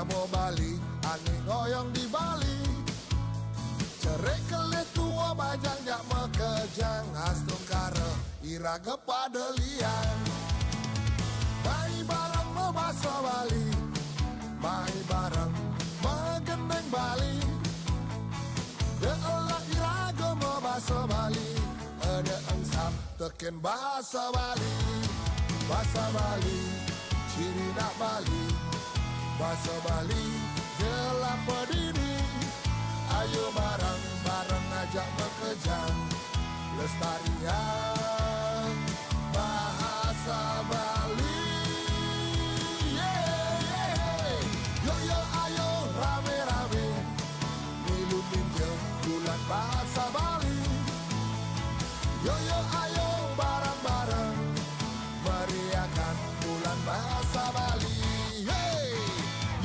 Nyamo Bali, angin goyang di Bali. Cerai kelet tua bajang jak mekejang, astung kara iraga padelian. Mai barang membasa Bali, mai barang mengendeng Bali. Deolah iraga membasa Bali, ada engsam teken bahasa Bali. Bahasa Bali, ciri nak Bali. Bahasa Bali, jelas berdiri. Ayo bareng-bareng ajak bekejang, lestarian bahasa Bali. Yo yo ayo rame-rame, milu tinjau bulan bahasa Bali. Yo yo ayo bareng-bareng, meriahkan bulan bahasa Bali.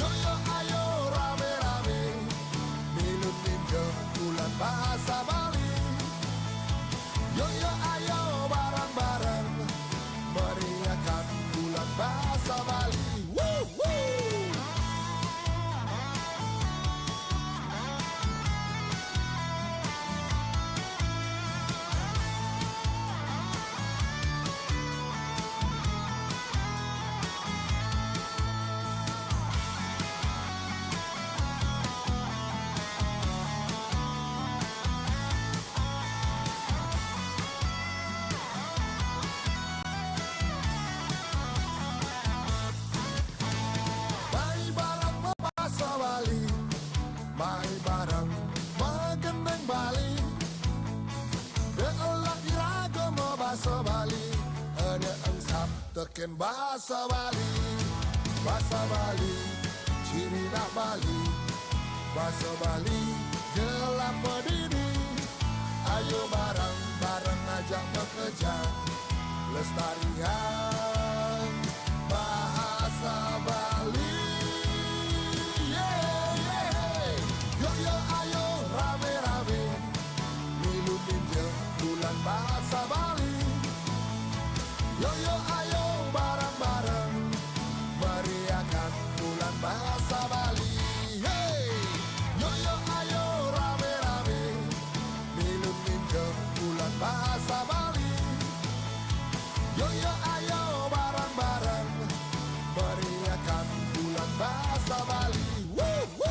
Yo yo ayo rame-rame, milu tinjau bulan bahasa Bali. Yo yo ayo bareng-bareng, meriahkan bulan bahasa Bali. Woo woo. Mai barang mengendeng Bali. Deolah iraga membahasa Bali, ada engsap teken bahasa Bali. Bahasa Bali, ciri nak Bali. Bahasa Bali, jelas berdiri. Ayo bareng-bareng ajak bekejang, lestarian bahasa Bali. Yo ayo rame-rame, milu tinjau bulan bahasa Bali. Yo yo ayo bareng-bareng, meriahkan bulan bahasa Bali. Yo yo ayo rame-rame, milu tinjau bulan bahasa Bali. Yo yo ayo bareng-bareng, meriahkan bulan bahasa Bali. Woo woo.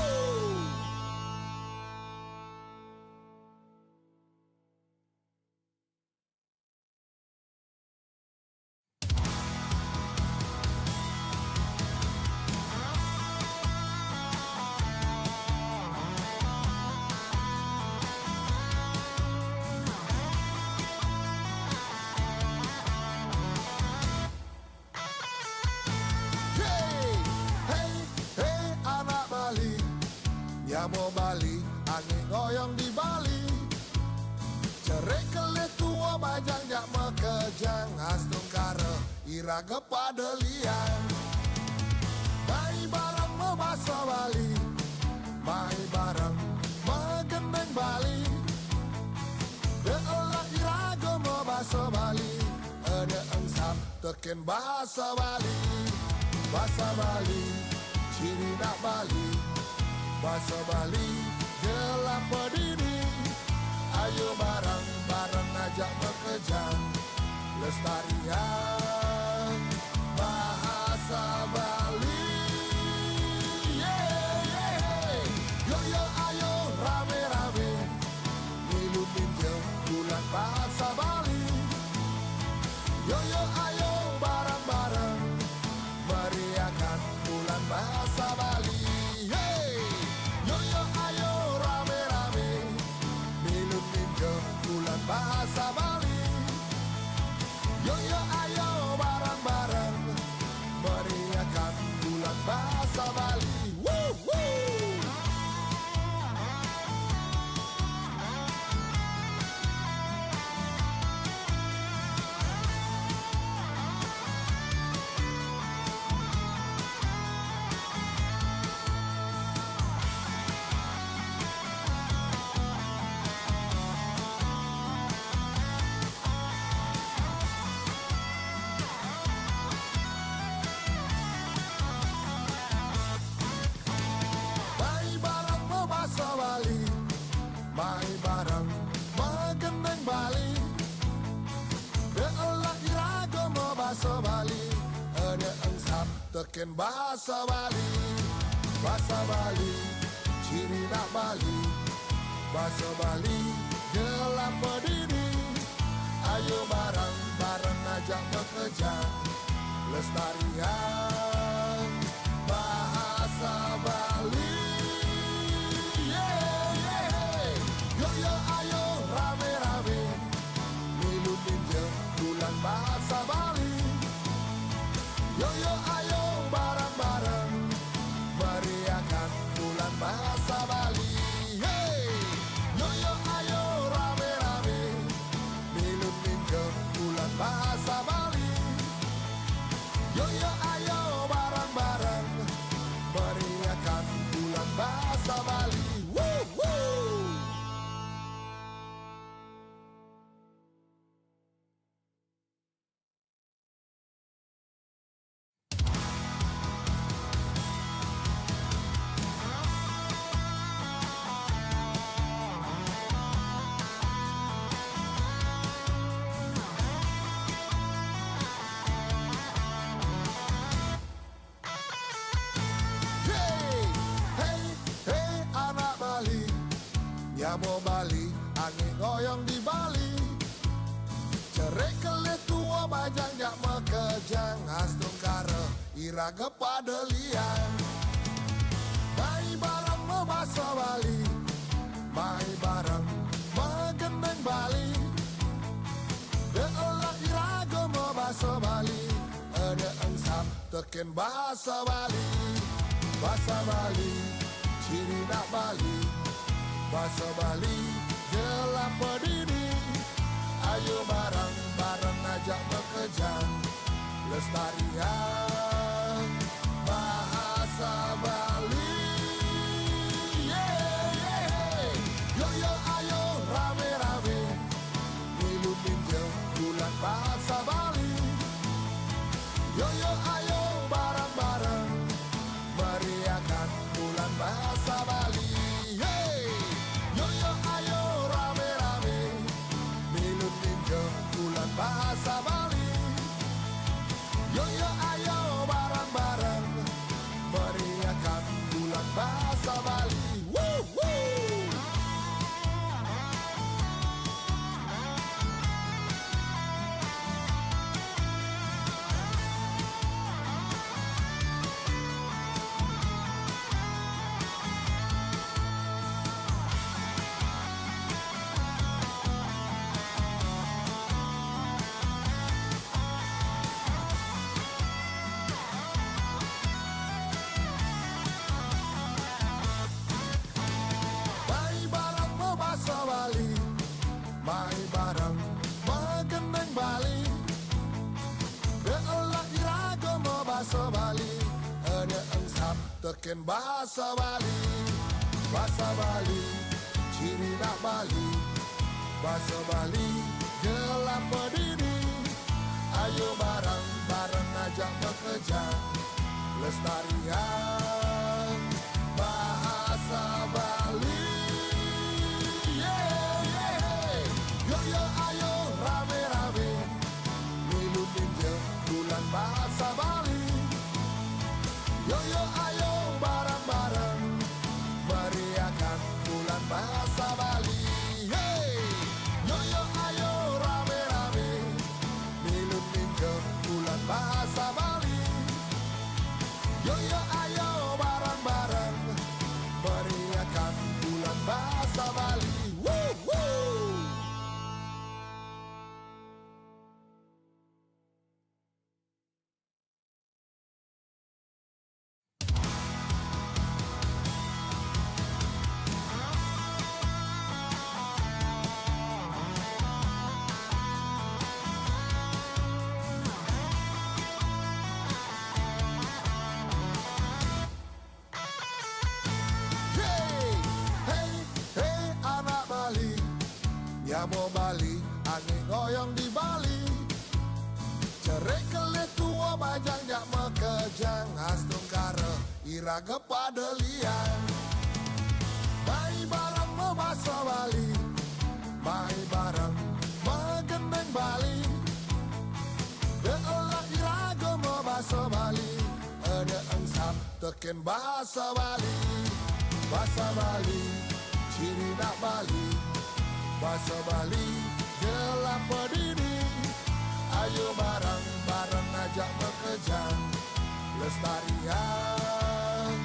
Nyamo Bali, angin goyang di Bali. Cerai kelet tua bajang jak mekejang, astung kara iraga padelian. Mai barang membahasa Bali, mai barang mengendeng Bali. Deolah iraga membahasa Bali, ada engsam teken bahasa Bali. Bahasa Bali, ciri nak Bali. Bahasa Bali, jelas berdiri. Ayo bareng-bareng ajak bekejang, lestarian bahasa Bali. Yo yo ayo rame-rame, milu tinjau bulan bahasa Bali. Yo yo ayo bareng-bareng, meriahkan bulan bahasa Bali. Yo yo ayo rame-rame, milu tinjau bulan bahasa Bali. Yo yo ayo bareng-bareng, meriahkan bulan bahasa Bali. Woo woo. teken bahasa Bali. Bahasa Bali, ciri nak Bali. Bahasa Bali, gelap berdiri. Ayo bareng-bareng ajak bekerja, lestarian bahasa Bali. Yeah, yeah. Yo yo ayo rame-rame, milutin bulan bahasa Bali. Yo yo ayo bareng-bareng, meriahkan bulan bahasa Bali. Hey, yo yo ayo rame-rame, milutin bulan bahasa Bali. Yo yo ayo bareng-bareng, meriahkan bulan bahasa Bali. Woo, woo. Nyamo Bali, angin goyang di Bali. Cerai kelet tua bajang jak mekejang, astung kare iraga pada liang. Mai barang membahasa Bali, mai barang mengendeng Bali. Deolah iraga membahasa Bali, ada engsap teken bahasa Bali. Bahasa Bali, ciri nak Bali. Bahasa Bali, gelap berdiri. Ayo bareng-bareng ajak bekerja, lestarian bahasa Bali. Yeah, yeah. Yo yo ayo rame-rame, milutin bulan bahasa Bali. Yo yo ayo bareng-bareng, meriahkan bulan bahasa Bali. Yo yo ayo rame-rame, milutin bulan bahasa Bali. Yo yo ayo bareng-bareng, meriahkan bulan bahasa Bali. Woo, woo. Mai barang mengendeng Bali. Deolah iraga membahasa Bali, ada engsap teken bahasa Bali. Bahasa Bali, ciri nak Bali. Bahasa Bali, gelap berdiri. Ayo bareng-bareng ajak bekerja, lestarian bahasa Bali. Yo yo ayo rame-rame, milutin bulan bahasa Bali. Yo yo ayo bareng-bareng, meriahkan bulan bahasa Bali. Hey, yo yo ayo rame-rame, milutin bulan bahasa Bali. Yo yo ayo bareng-bareng, meriahkan bulan bahasa Bali. Woo, woo. Nyamo Bali, angin goyang di Bali. Cerai kelet tua bajang jak mekejang, astung kare iraga pada liang. Mai barang membahasa Bali, mai barang mengendeng Bali. Deolah iraga membahasa Bali, ada teken bahasa Bali. Bahasa Bali, ciri nak Bali. Bahasa Bali, gelap berdiri. Ayo bareng-bareng ajak bekerjang lestarian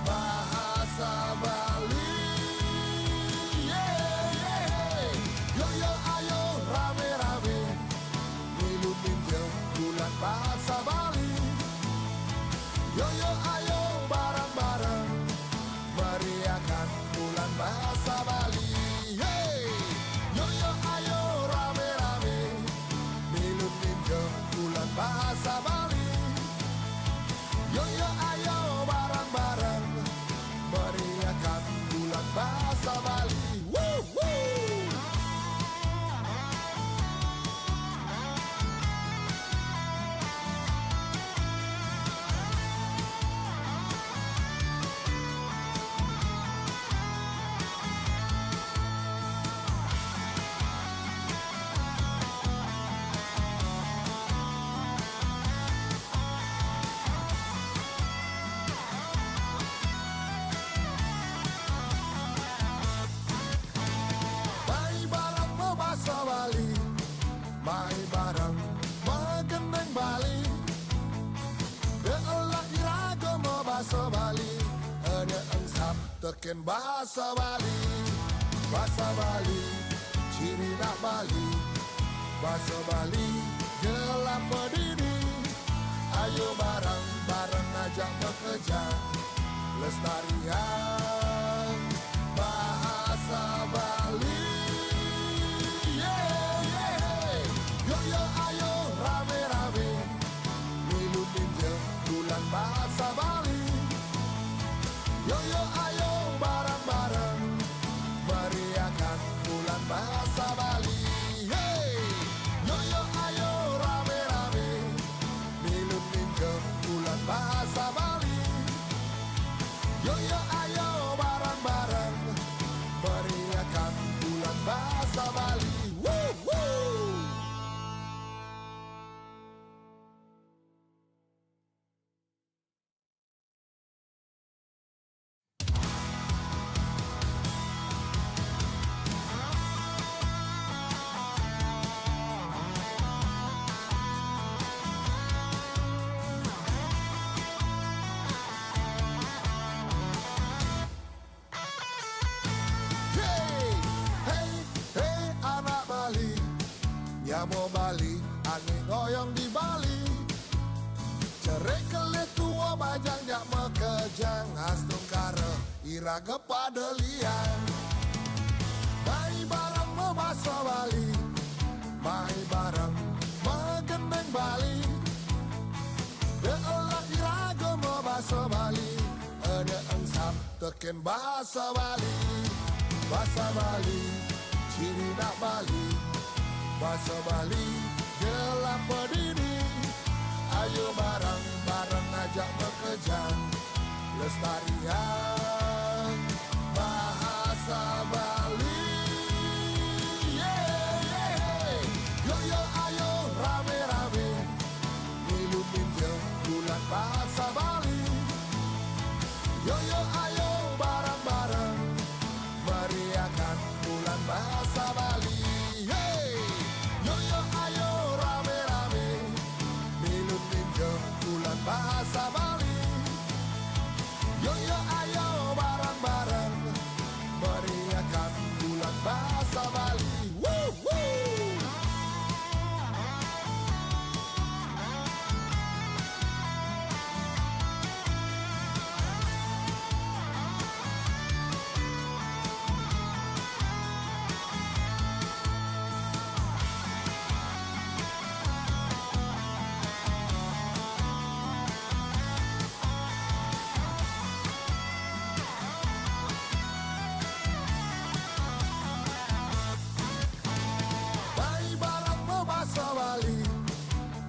bahasa Bali. Yeah, yeah. Yo yo ayo rame-rame milu ninjau bulan bahasa Bali. Yo yo ayo bareng-bareng meriahkan bulan bahasa Bali. Hey, yo yo ayo rame-rame milu ninjau bulan bahasa Bali. Yo yo ayo bareng-bareng meriahkan bulan bahasa Bali. Woo, woo. Mai barang magendeng Bali. Beolah iraga mo bahasa Bali. Ada engsap teken bahasa Bali. Bahasa Bali, ciri nak Bali. Bahasa Bali, gelap berdiri. Ayo bareng-bareng ajak bekerja lestarian bahasa Bali. Yo yo ayo rame-rame milu ninjau bulan bahasa Bali. Yo yo ayo bareng-bareng meriahkan bulan bahasa Bali. Hey, yo yo ayo rame-rame milu ninjau bulan bahasa Bali. Yo yo ayo bareng-bareng meriahkan bulan bahasa Bali. Woo, woo. Nyamo Bali, angin goyang di Bali. Cerai kelet tua bajang jak mekejang. Astung kara iraga pada liang. Mai barang membahasa Bali. Mai barang megendeng Bali. Beolah iraga membahasa Bali. Ada engsap teken bahasa Bali. Bahasa Bali, ciri nak Bali. Bahasa Bali, gelap berdiri. Ayo bareng-bareng ajak bekerja lestarian bahasa Bali. Yeah, yeah. Yo yo ayo rame-rame milu ninjau bulan bahasa Bali. Yo yo ayo bareng-bareng meriahkan bulan bahasa Bali. Bulan bahasa Bali. Yo yo ayo bareng-bareng meriahkan bulan bahasa Bali. Woo, woo.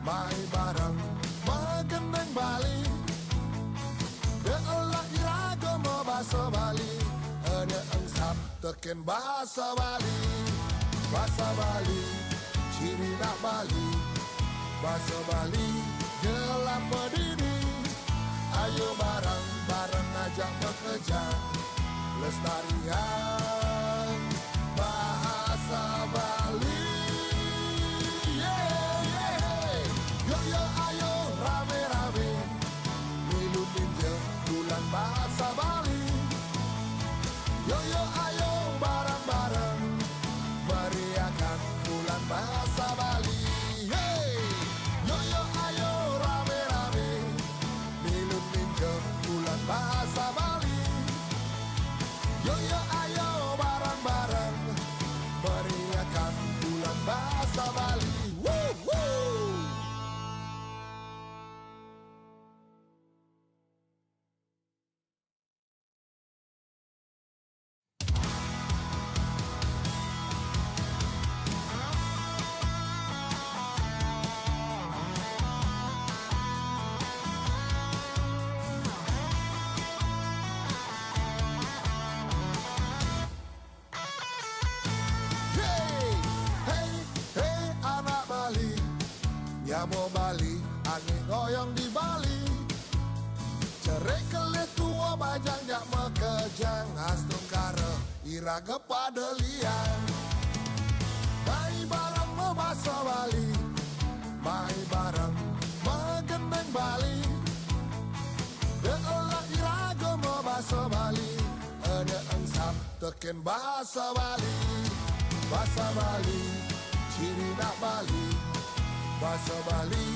Mai barang megendeng Bali. Beolah iraga mo bahasa Bali. Ada engsap teken bahasa Bali. Bahasa Bali, ciri nak Bali. Bahasa Bali, gelap berdiri. Ayo bareng-bareng ajak bekerja, lestarian bahasa Bali. Yo yo ayo rame-rame, milu ninja bulan bahasa Bali. Yo yo ayo bareng-bareng, meriahkan bulan bahasa Bali. Yo yo ayo rame-rame, milu ninja bulan bahasa Bali. Yo yo ayo bareng-bareng, meriahkan bulan bahasa Bali. Woo, woo. Hey anak Bali, nyamo Bali, angin goyang di Bali. Cerai kelet tua bajang jak mekejang, astung kare iraga pada liang. Mai bareng membahasa Bali, mai bareng mengendeng Bali. Deolah iraga membahasa Bali, ada engsap teken bahasa Bali. Bahasa Bali, ciri nak Bali. Bahasa Bali,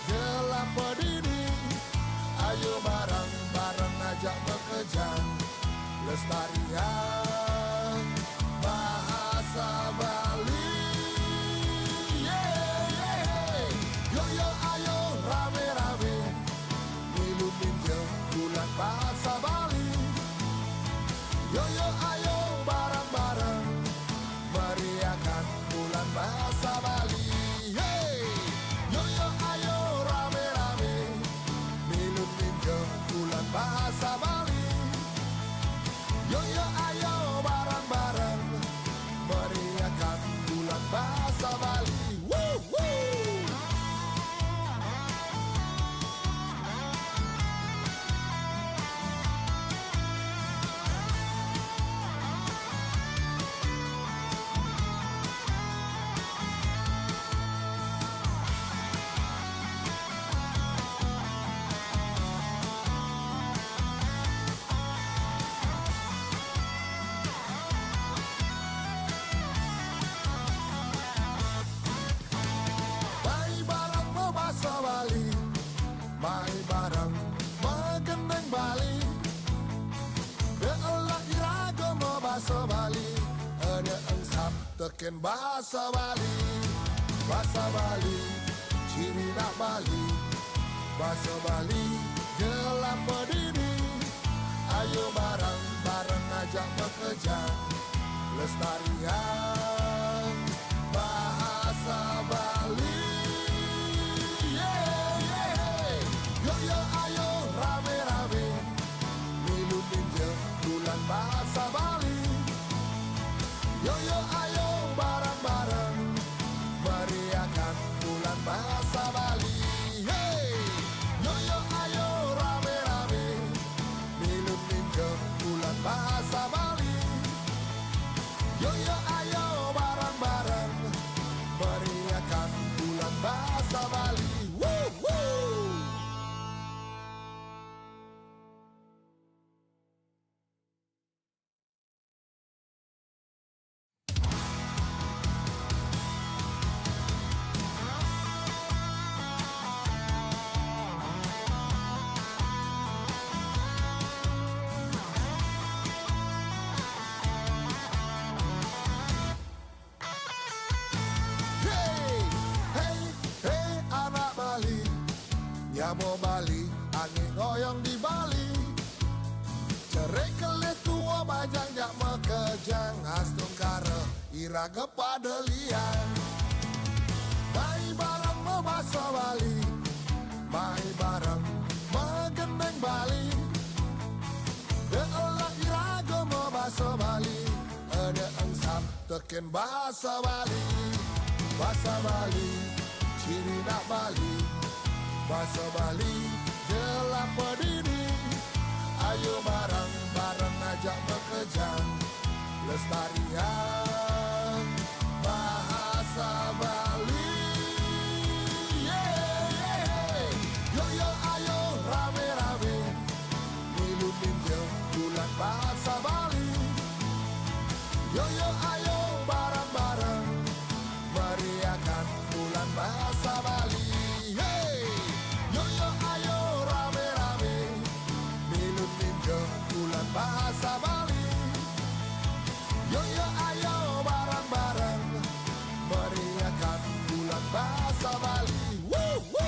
gelap berdiri. Ayo bareng-bareng ajak bekerja, lestarian bahasa Bali. Yo yo ayo rame-rame, milu ninja bulan bahasa Bali. Yo yo ayo bareng-bareng, meriahkan bulan bahasa Bali. Yo yo ayo rame-rame, milu ninja bulan bahasa Bali. Yo yo ayo bareng-bareng, meriahkan bulan bahasa Bali. Woo, woo. Mai bareng membahasa Bali, mai bareng mengendeng Bali. Deolah iraga membahasa Bali, ada engsap teken bahasa Bali. Bahasa Bali, ciri nak Bali. Bahasa Bali, gelap berdiri. Ayo bareng-bareng ajak bekerja, lestarian bahasa Bali. Yo yo ayo rame-rame, milu ninja bulan bahasa Bali. Yo yo ayo bareng-bareng, meriahkan bulan bahasa Bali. Yo yo ayo rame-rame, milu ninja bulan bahasa Bali. Yo yo ayo bareng-bareng, meriahkan bulan bahasa Bali. Woo, woo. Hey anak Bali, nyamo Bali, angin goyang di Bali. Cerai kelet tua bajang jak mekejang, astung kare iraga pada liang. Mai bareng membahasa Bali, mai bareng mengendeng Bali. Deolah iraga membahasa Bali, ada engsap teken bahasa Bali. Bahasa Bali, ciri nak Bali. Bahasa Bali, jelang pedini. Ayo bareng-bareng ajak bekejang lestarian bahasa Bali. Yo yo ayo rame-rame milu ninjau bulan bahasa Bali. Yo yo ayo bareng-bareng meriahkan bulan bahasa Bali. Yo yo ayo rame-rame milu ninjau bulan bahasa Bali. Yo yo ayo bareng-bareng meriahkan bulan bahasa Bali. Woo, woo.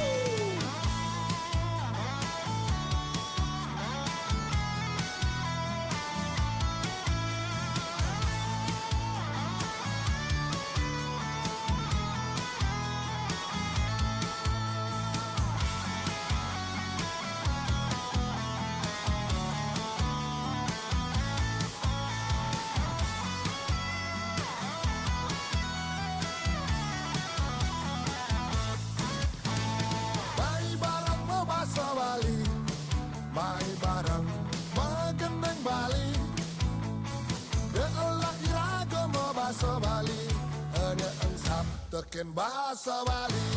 Mai barang magendeng Bali, deolah iraga mo bahasa Bali, ada engsap teken bahasa Bali,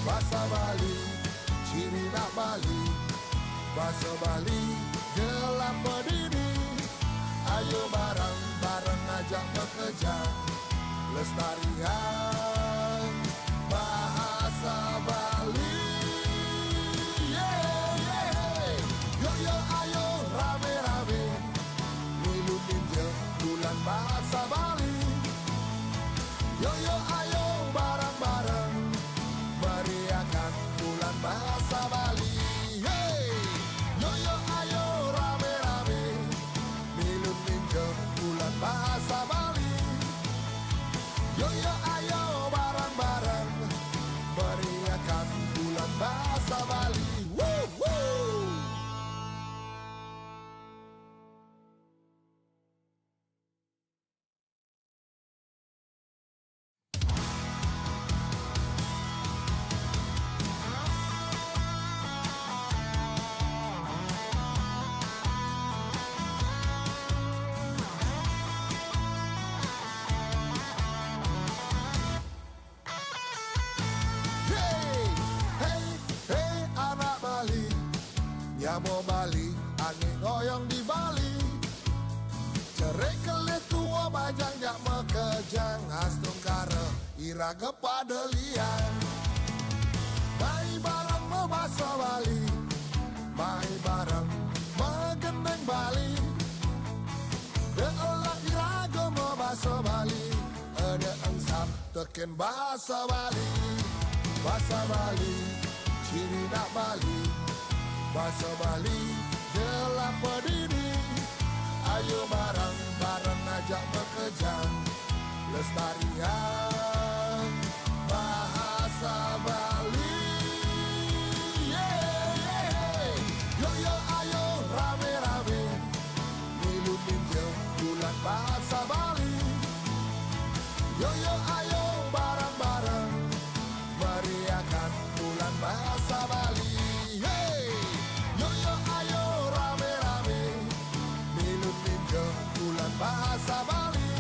bahasa Bali, ciri nak Bali, bahasa Bali, gelap berdiri, ayo bareng-bareng ajak bekerja, lestarian bahasa Bali. Bulan bahasa Bali. Yo yo ayo bareng-bareng meriahkan bulan bahasa Bali. Yo yo ayo rame-rame milu ninjau bulan bahasa Bali. Yo yo ayo bareng-bareng meriahkan bulan bahasa Bali. Woo, woo. Nyamo Bali, angin goyang di Bali. Cerai kelet tua bajang jak mekejang, astung kare iraga padelian. Mai barang membahasa Bali, mai barang megendeng Bali. Deolah iraga membahasa Bali, ada engsap teken bahasa Bali. Bahasa Bali, ciri nak Bali. Bahasa Bali, gelap berdiri. Ayo bareng-bareng ajak bekerja, lestarian bahasa Bali. Yo yo ayo rame-rame milu ninjau bulan bahasa Bali. Yo yo ayo bareng-bareng meriahkan bulan bahasa Bali. Yo yo ayo rame-rame milu ninjau bulan bahasa Bali.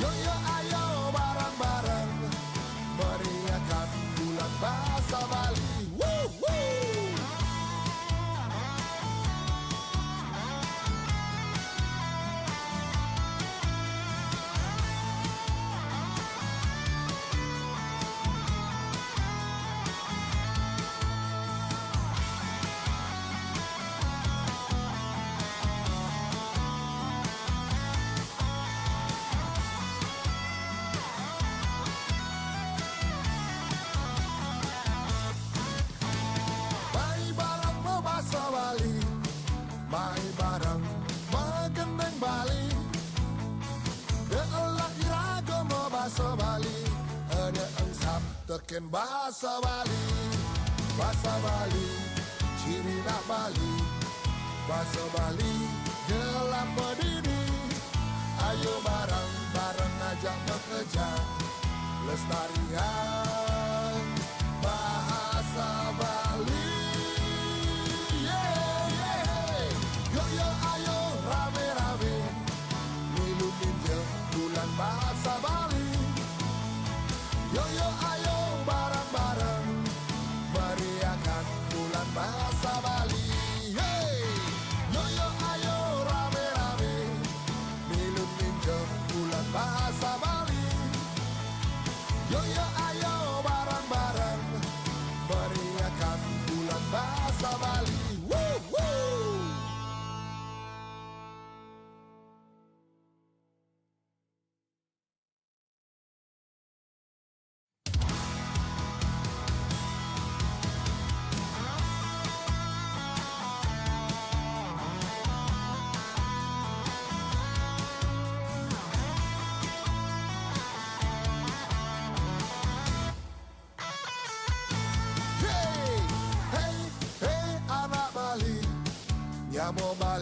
Yo yo ayo bareng-bareng meriahkan bulan bahasa Bali. Woo, woo. Mai barang megendeng Bali. Deolah iraga mo bahasa Bali, ada engsap teken bahasa Bali. Bahasa Bali, ciri nak Bali. Bahasa Bali, gelap berdiri. Ayo bareng-bareng ajak bekerja, lestarian bahasa Bali.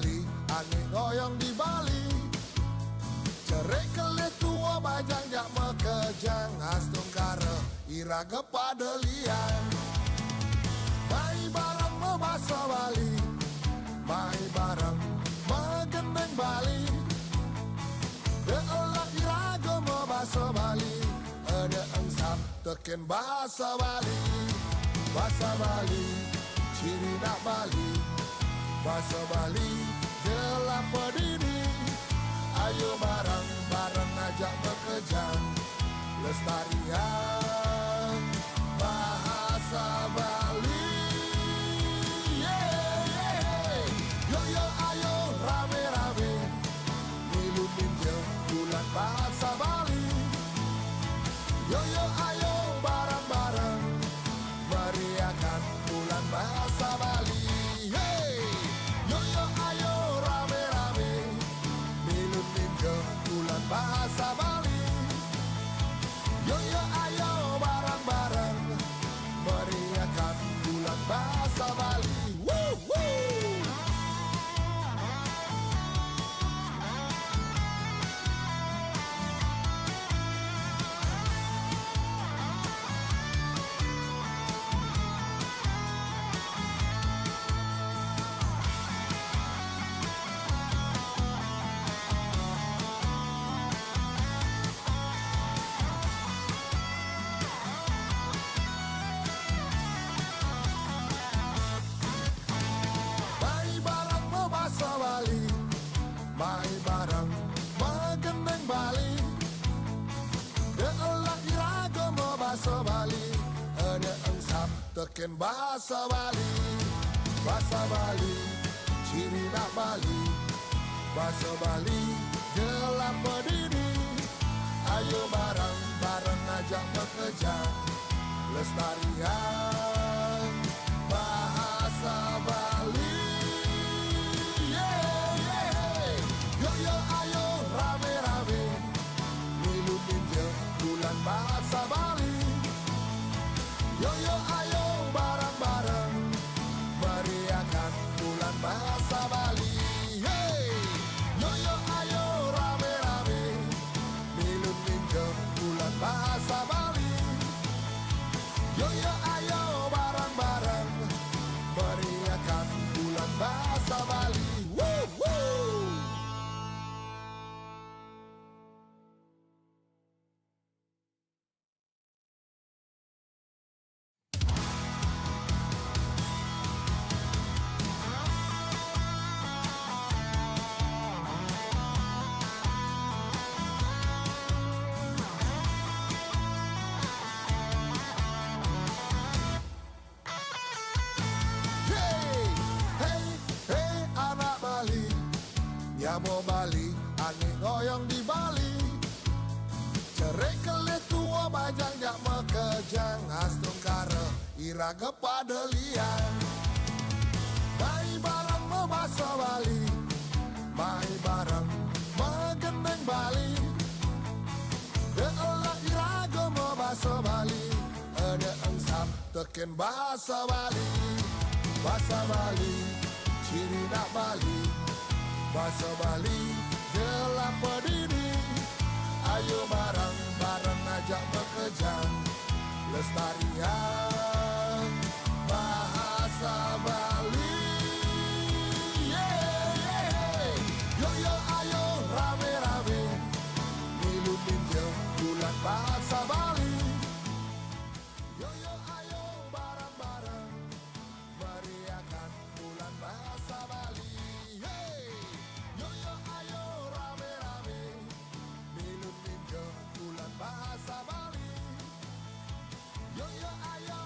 Bali, angin goyang di Bali. Cerai kelet tua bajang jak mekejang, astung kara iraga pada liang. Mai barang membasa Bali, mai barang megendeng Bali. Deolah iraga membasa Bali, ada engsap teken bahasa Bali. Bahasa Bali, ciri nak Bali. Bahasa Bali, gelap pedini. Ayo bareng-bareng ajak bekerja, lestarian bahasa Bali. Yeah, yeah. Yo yo ayo rame-rame, milu minjem bulan bahasa Bali. Yo yo ayo bareng-bareng, meriahkan bulan bahasa Bali. Hey, yo yo ayo rame-rame, milu minjem bulan bahasa Bali. Yo yo ayo bareng-bareng, meriahkan bulan bahasa Bali. Woo, woo. Mai barang megendeng Bali. Deolah iraga membahasa Bali, ada engsap teken bahasa Bali. Bahasa Bali, ciri nak Bali. Bahasa Bali, gelap berdiri. Ayo bareng-bareng ajak bekerja, lestarian bahasa Bali. Bulan bahasa Bali. Yo yo ayo bareng-bareng, meriahkan bulan bahasa Bali. Hey, yo yo ayo rame-rame, minum minjem bulan bahasa Bali. Yo yo ayo bareng-bareng, meriahkan bulan bahasa Bali. Woo, woo. Mau Bali, angin goyang di Bali. Cerai kelet tua bajang jak mekejang, astung kara iraga pada liang. Mai barang membahasa Bali, mai barang megendeng Bali. Deolah iraga membahasa Bali, ada engsap teken bahasa Bali. Bahasa Bali, ciri nak Bali. Bahasa Bali, gelap berdiri. Ayo bareng-bareng ajak bekerja, lestarian bahasa Bali. Yeah, yeah. Yo yo ayo rame-rame, milu minjem bulan bahasa Bali. Yo yo ayo bareng-bareng, meriahkan bulan bahasa Bali. Bahasa Bali. Yo yo ayo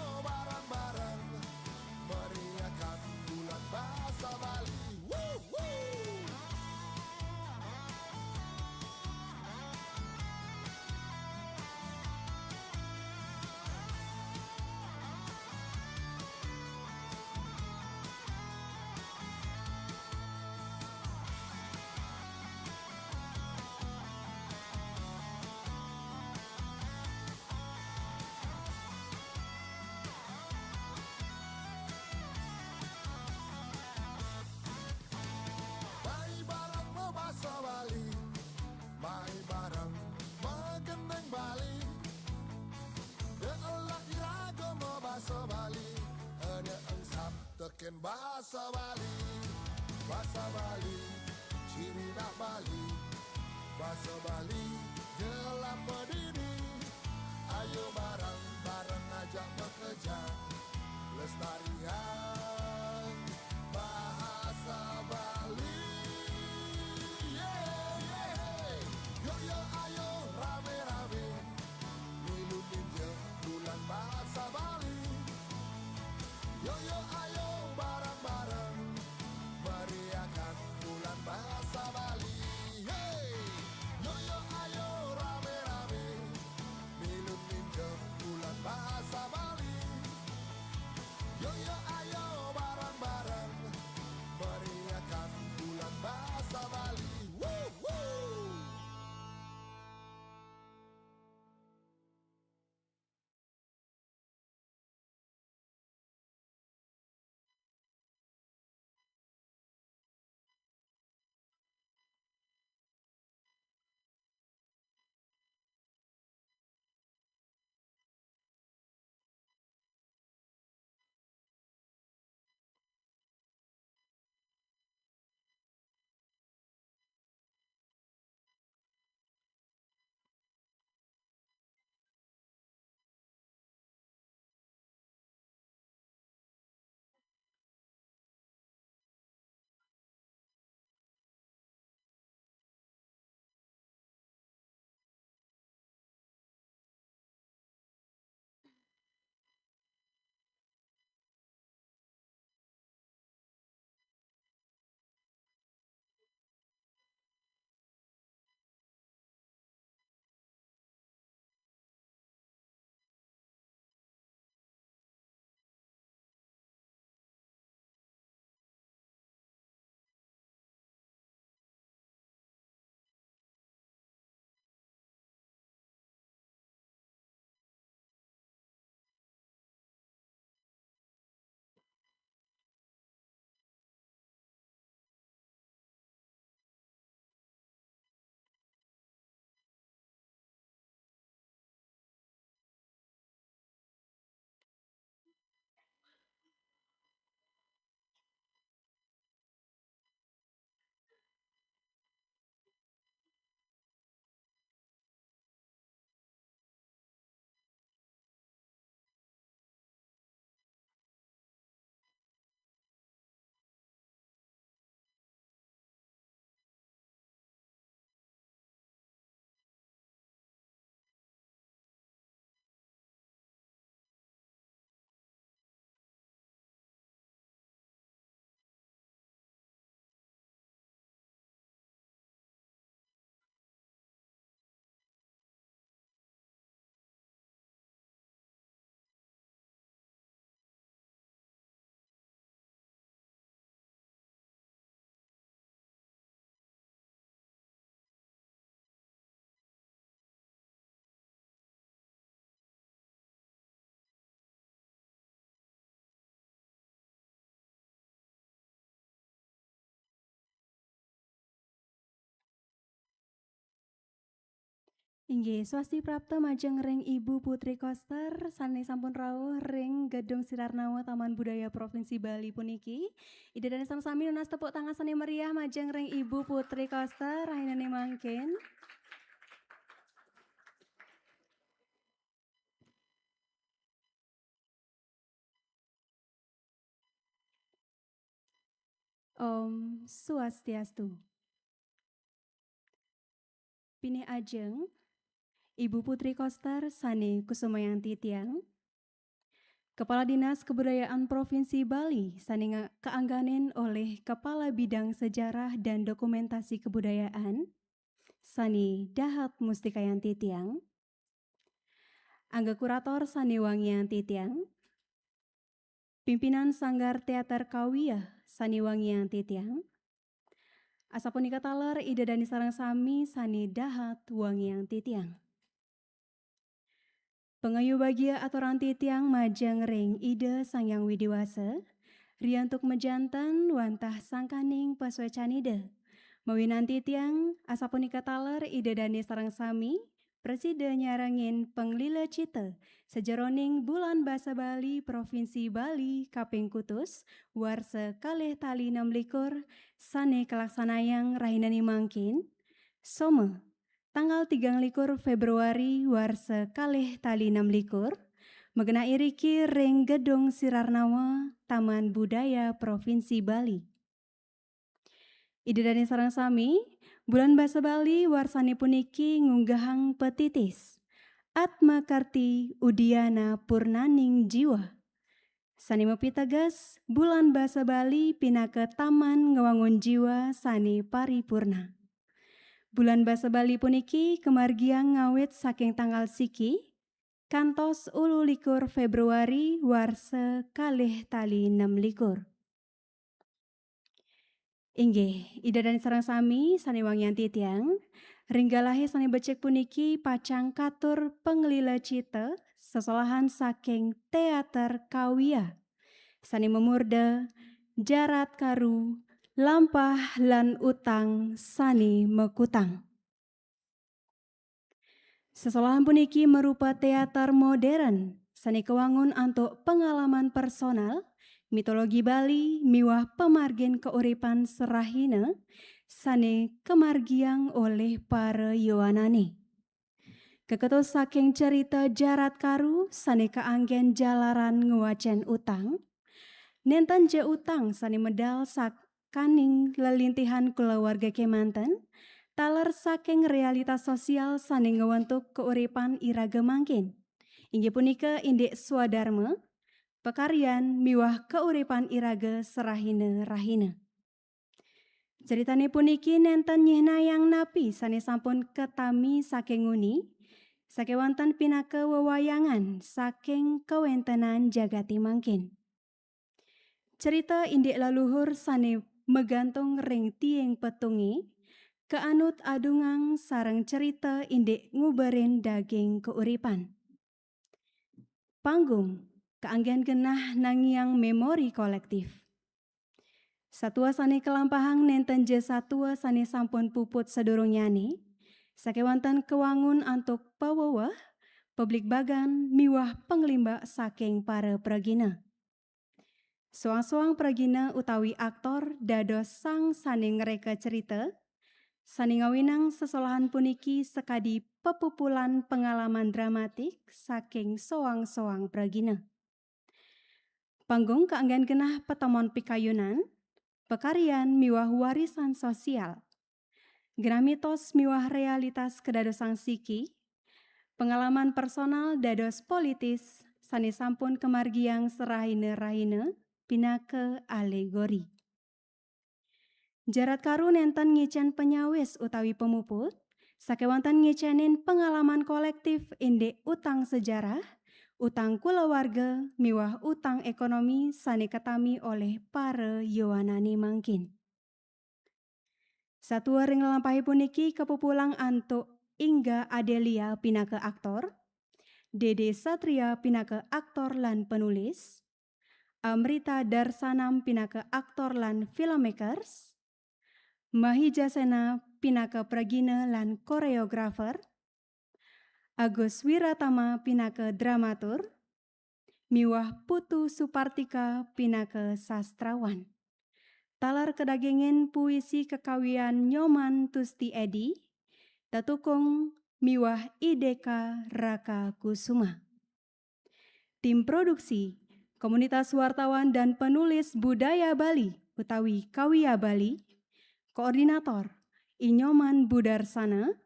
teken bahasa Bali. Bahasa Bali, ciri nak Bali. Bahasa Bali, gelap berdiri. Ayo bareng-bareng ajak bekerja. Lestarian bahasa Bali. Yeah, yeah. Yo yo ayo rame-rame. Ngilumin je bulan bahasa Bali. Yo yo ayo bareng-bareng meriahkan bulan bahasa Bali. Hey, yo yo ayo rame-rame ngilumin je bulan bahasa Bali. Yo yo ayo bareng-bareng meriahkan bulan bahasa Bali. Woo, woo. Inggih, swasti prapta majeng ring Ibu Putri Koster sane sampun rawuh ring Gedung Sirarnawa Taman Budaya Provinsi Bali puniki. Ida dan sami nunas tepuk tangan sane meriah majeng ring Ibu Putri Koster rahinane mangkin. Om Swastiastu. Pini ajeng Ibu Putri Koster sane Kusumayanti Tiang, Kepala Dinas Kebudayaan Provinsi Bali sane keangganen oleh Kepala Bidang Sejarah dan Dokumentasi Kebudayaan Sani Dahat Mustikayanti Tiang, Angga Kurator Sani Wangianti Tiang, Pimpinan Sanggar Teater Kawiyah Sani Wangianti Tiang, Asapunika taler Ida Dani Sarang Sami Sani Dahat Wangianti Tiang. Pengayu bagia aturan titiang majang ring Ida Sangyang Widiwasa, riantuk mejantan wantah sangkaning paswecanida. Mawinanti tiang asapunika taler Ida Dani Sarang Sami, Presiden nyarangin penglila cita sejeroning bulan basa Bali Provinsi Bali Kaping Kutus warsa kalih tali 16 sane kelaksanayang rahinani mangkin Soma tanggal 23 Februari warsa kalih tali 16 mengenai riki ring Gedung Sirarnawa Taman Budaya Provinsi Bali. Ide dari sarang sami, bulan basa Bali warsani puniki ngunggahang petitis. Atma Karti Udiana Purnaning Jiwa. Sani mepitagas bulan basa Bali pinaka taman ngewangun jiwa sani paripurna. Bulan basa Bali puniki kemargiang ngawit saking tanggal siki kantos 21 Februari warsa kalih tali 16. Inggih, ida dan sarang sami sani wangian titiang, ringgalahi sani becek puniki pacang katur penglila cita sesolahan saking teater Kawia. Sani memurda, jarat karu, lampah lan utang sani mekutang. Sesolahan puniki merupa teater modern, sani kewangun untuk pengalaman personal, mitologi Bali miwah pemargin keuripan serahina sane kemargiang oleh para Yowanani. Keketos saking cerita jarat karu sane keanggen jalaran ngewacen utang. Nenten je utang sane medal sakaning lelintihan keluarga kemanten. Taler saking realitas sosial sane ngewentuk keuripan iraga mangkin. Inggih punika indik swadharma pekaryan miwah keuripan iraga serahina rahina. Ceritane puniki nenten nyihnayang napi sane sampun ketami saking nguni, sakewanten pinaka wewayangan saking kewentenan jagati mangkin. Cerita indik laluhur sane megantung ring tieng petungi, keanut adungang sareng cerita indik nguberin daging keuripan. Panggung keanggen genah nangiang memori kolektif. Satua sane kelampahang nenten je satua sane sampun puput sedurung nyani, sakewanten kewangun antuk pawewah, publik bagan miwah penglimbak saking para pragina. Soang-soang pragina utawi aktor dados sang sane ngereka cerita, sani ngawinang sesolahan puniki sekadi pepupulan pengalaman dramatik saking soang-soang pragina. Panggung keanggen genah petemon pikayunan, pekaryan miwah warisan sosial, genah mitos miwah realitas kedadosang siki, pengalaman personal dados politis, sani sampun kemargiang serahina-rahina pinaka alegori. Jarat karu nenten ngicen penyawis utawi pemuput, sakewanten ngicenin pengalaman kolektif indik utang sejarah, utang kulawarga, miwah utang ekonomi sani ketami oleh para Yowanani mangkin. Satua ring lampahi puniki kepupulang antuk Ingga Adelia pinaka aktor, Dede Satria pinaka aktor lan penulis, Amrita Darsanam pinaka aktor lan filmmakers, Mahijasena pinaka pragina lan koreografer, Agus Wiratama pinaka dramatur, miwah Putu Supartika pinaka sastrawan. Talar kedagingin puisi kekawian Nyoman Tusti Edi, tatukung miwah Ideka Raka Kusuma. Tim produksi, komunitas wartawan dan penulis budaya Bali utawi Kawia Bali, Koordinator Inyoman Budarsana,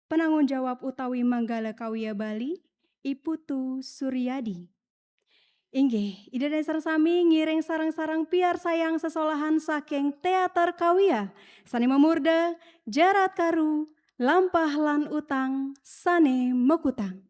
penanggung jawab utawi Manggala Kawia Bali, Iputu Suryadi. Inggih, ide dasar sami ngiring sarang-sarang piar sayang sesolahan saking teater Kawia, sani memurda, jarat karu, lampah lan utang, sane mekutang.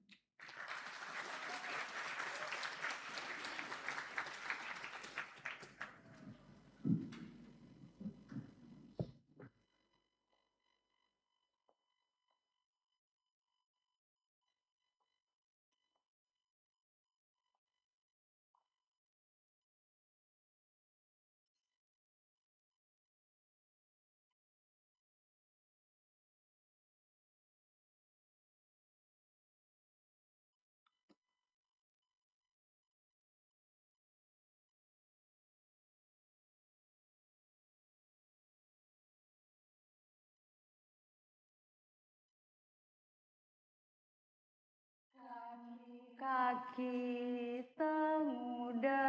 Kaki temuda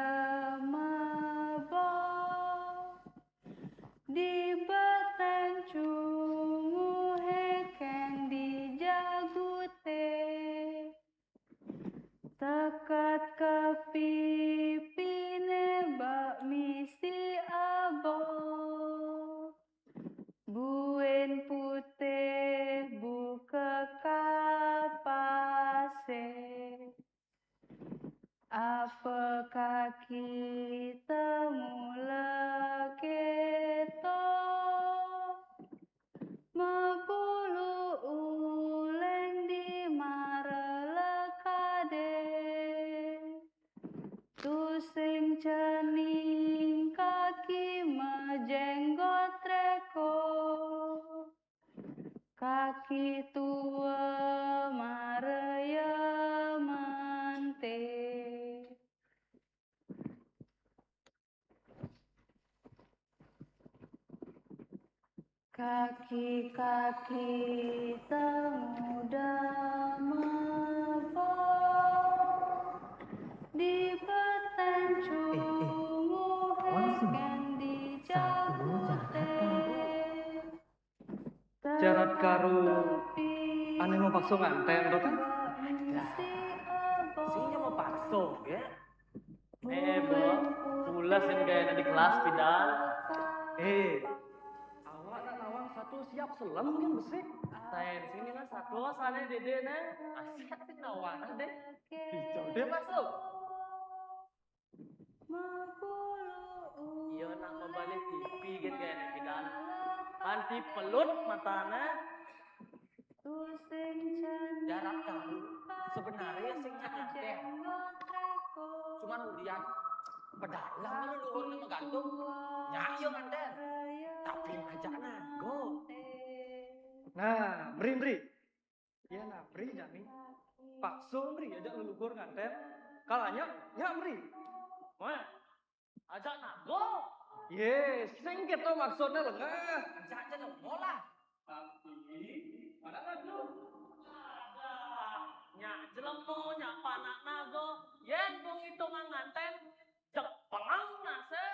mabok di beteng cungu hekeng di jagute tekat ke pipine bak misi abok buen putih buka kapase apa kaki temu leketo mebulu uleng di marelekade tusing cening kaki majenggot reko kaki tua maraya mante. Kaki-kaki temuda mabok di beteng cungu heken di jagute Jarat karo ane mau paksa nganten to kan? Singnya mau paksa ya. Bo, pulas yang kayak di kelas pindah. Awak nak nawang satu siap selam kan besik. Saya di sini kan satu sana dede nih. Asik sih nawang deh. Hijau deh masuk. Iya nak membalik TV gitu kayak pindah. Anti pelut matanya. Jarak kamu sebenarnya sing nyantek cuman lihat pedalang lu luhur nama gantung nyayo nganten tapi ngajak nago Nah, beri. Iya nah, beri jani. Paksa beri ajak leluhur nganten. Kalanya, ya beri. Wah, ajak nago. Yes, sing kita maksudnya lengah. ajak aja dong mola Tapi ada nago. Ada. Nyak jelemu nyak panak nago. Yen bung itu nganten. Cek pelang nase.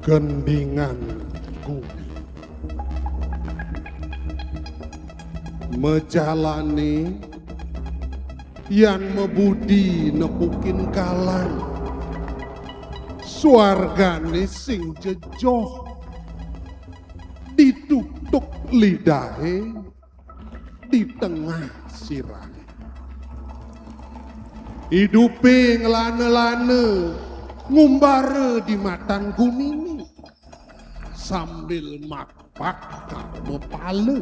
Gendingan bumi mejalani yang mebudi nepukin kalang suargane sing jejoh ditutuk lidahe di tengah sirahe hidupe ngelane-lane ngumbare di matan gunini sambil makpak karma pale.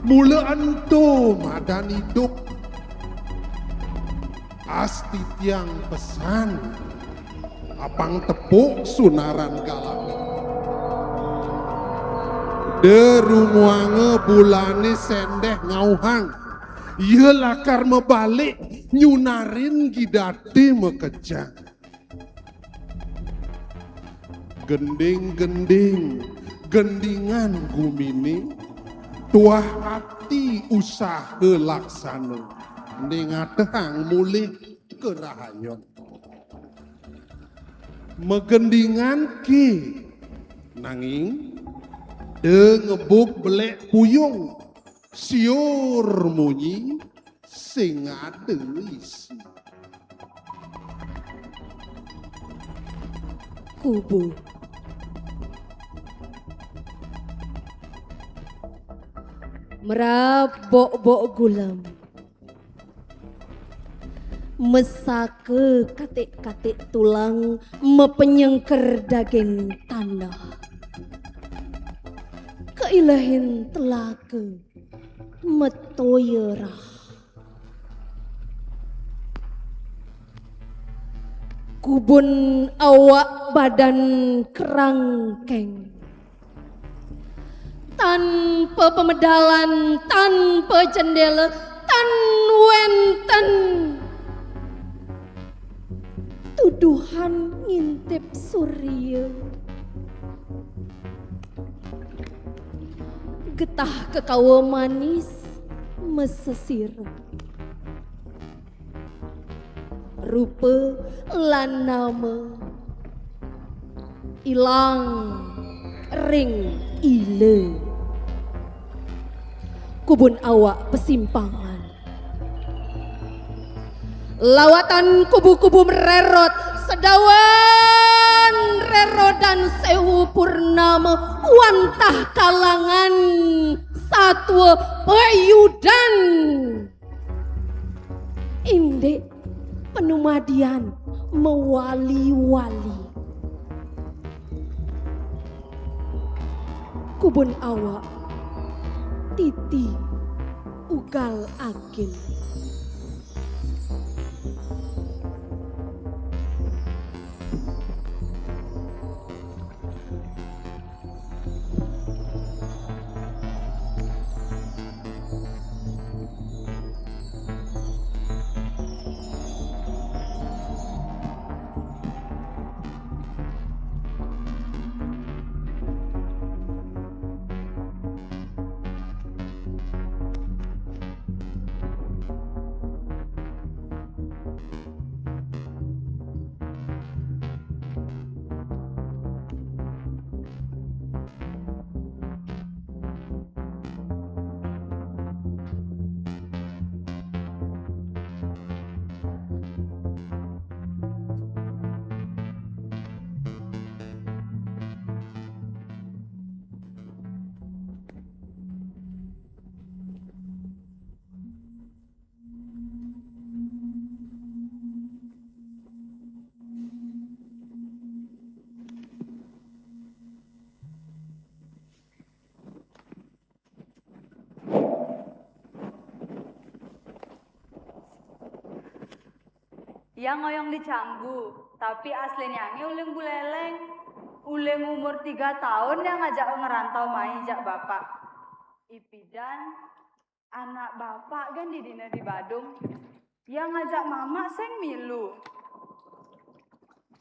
Mula ento madan hidup asti tiang pesan apang tepuk sunaran galang Derumuange bulane sendeh ngauhang. Ye lakar mebalik nyunarin gidate mekejang. Gending-gending gendingan gumini tuah hati usaha laksana. Nengatehang mulih kerahayon. Megendingan ki nanging ngebuk belek puyung siur munyi sing ade isi. Kubu merabok-bok gulam mesake katik-katik tulang mepenyengker daging tanah keilahin telaga metoyerah kubun awak badan kerangkeng tanpa pemedalan tanpa jendela tan wenten tuduhan ngintip surya getah kekawa manis mesesir rupa lan nama ilang ring ile kubun awak pesimpangan lawatan kubu-kubu mererot sedawan rero dan sewu purnama wantah kalangan satwa payudan indek penumadian mewali-wali kubun awak titi ugal agil Yang ngoyong di Canggu, tapi aslinya uling buleleng. Uling umur 3 tahun yang ngajak ngerantau main jak bapak. Ipidan anak bapak kan di dina di Badung. Yang ngajak mama seng milu.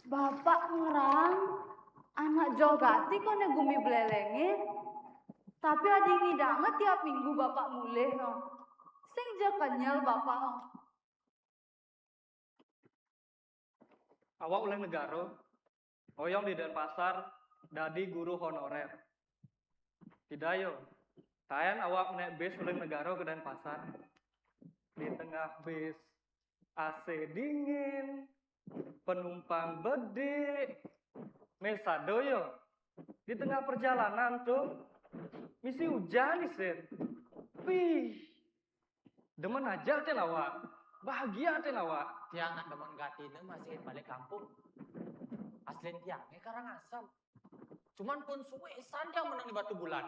Bapak ngerang anak jogati kone gumi belelenge. Tapi adi ngidanget tiap minggu bapak mulih no. Sing ja kenyal bapak no. Awak ulang negaro, oyong di Denpasar, dadi guru honorer. Hidayo, tayan awak naik bis ulang negaro ke Denpasar. Di tengah bis AC dingin, penumpang bede, mesadoyo. Di tengah perjalanan tuh, misi hujan isin. Wih, demen aja ten awak, bahagia ten awak. Tiang nak demen gatine masih balik kampung. Aslinya tiangnya Karangasem. Cuman pun suwesan yang menang di Batu Bulan.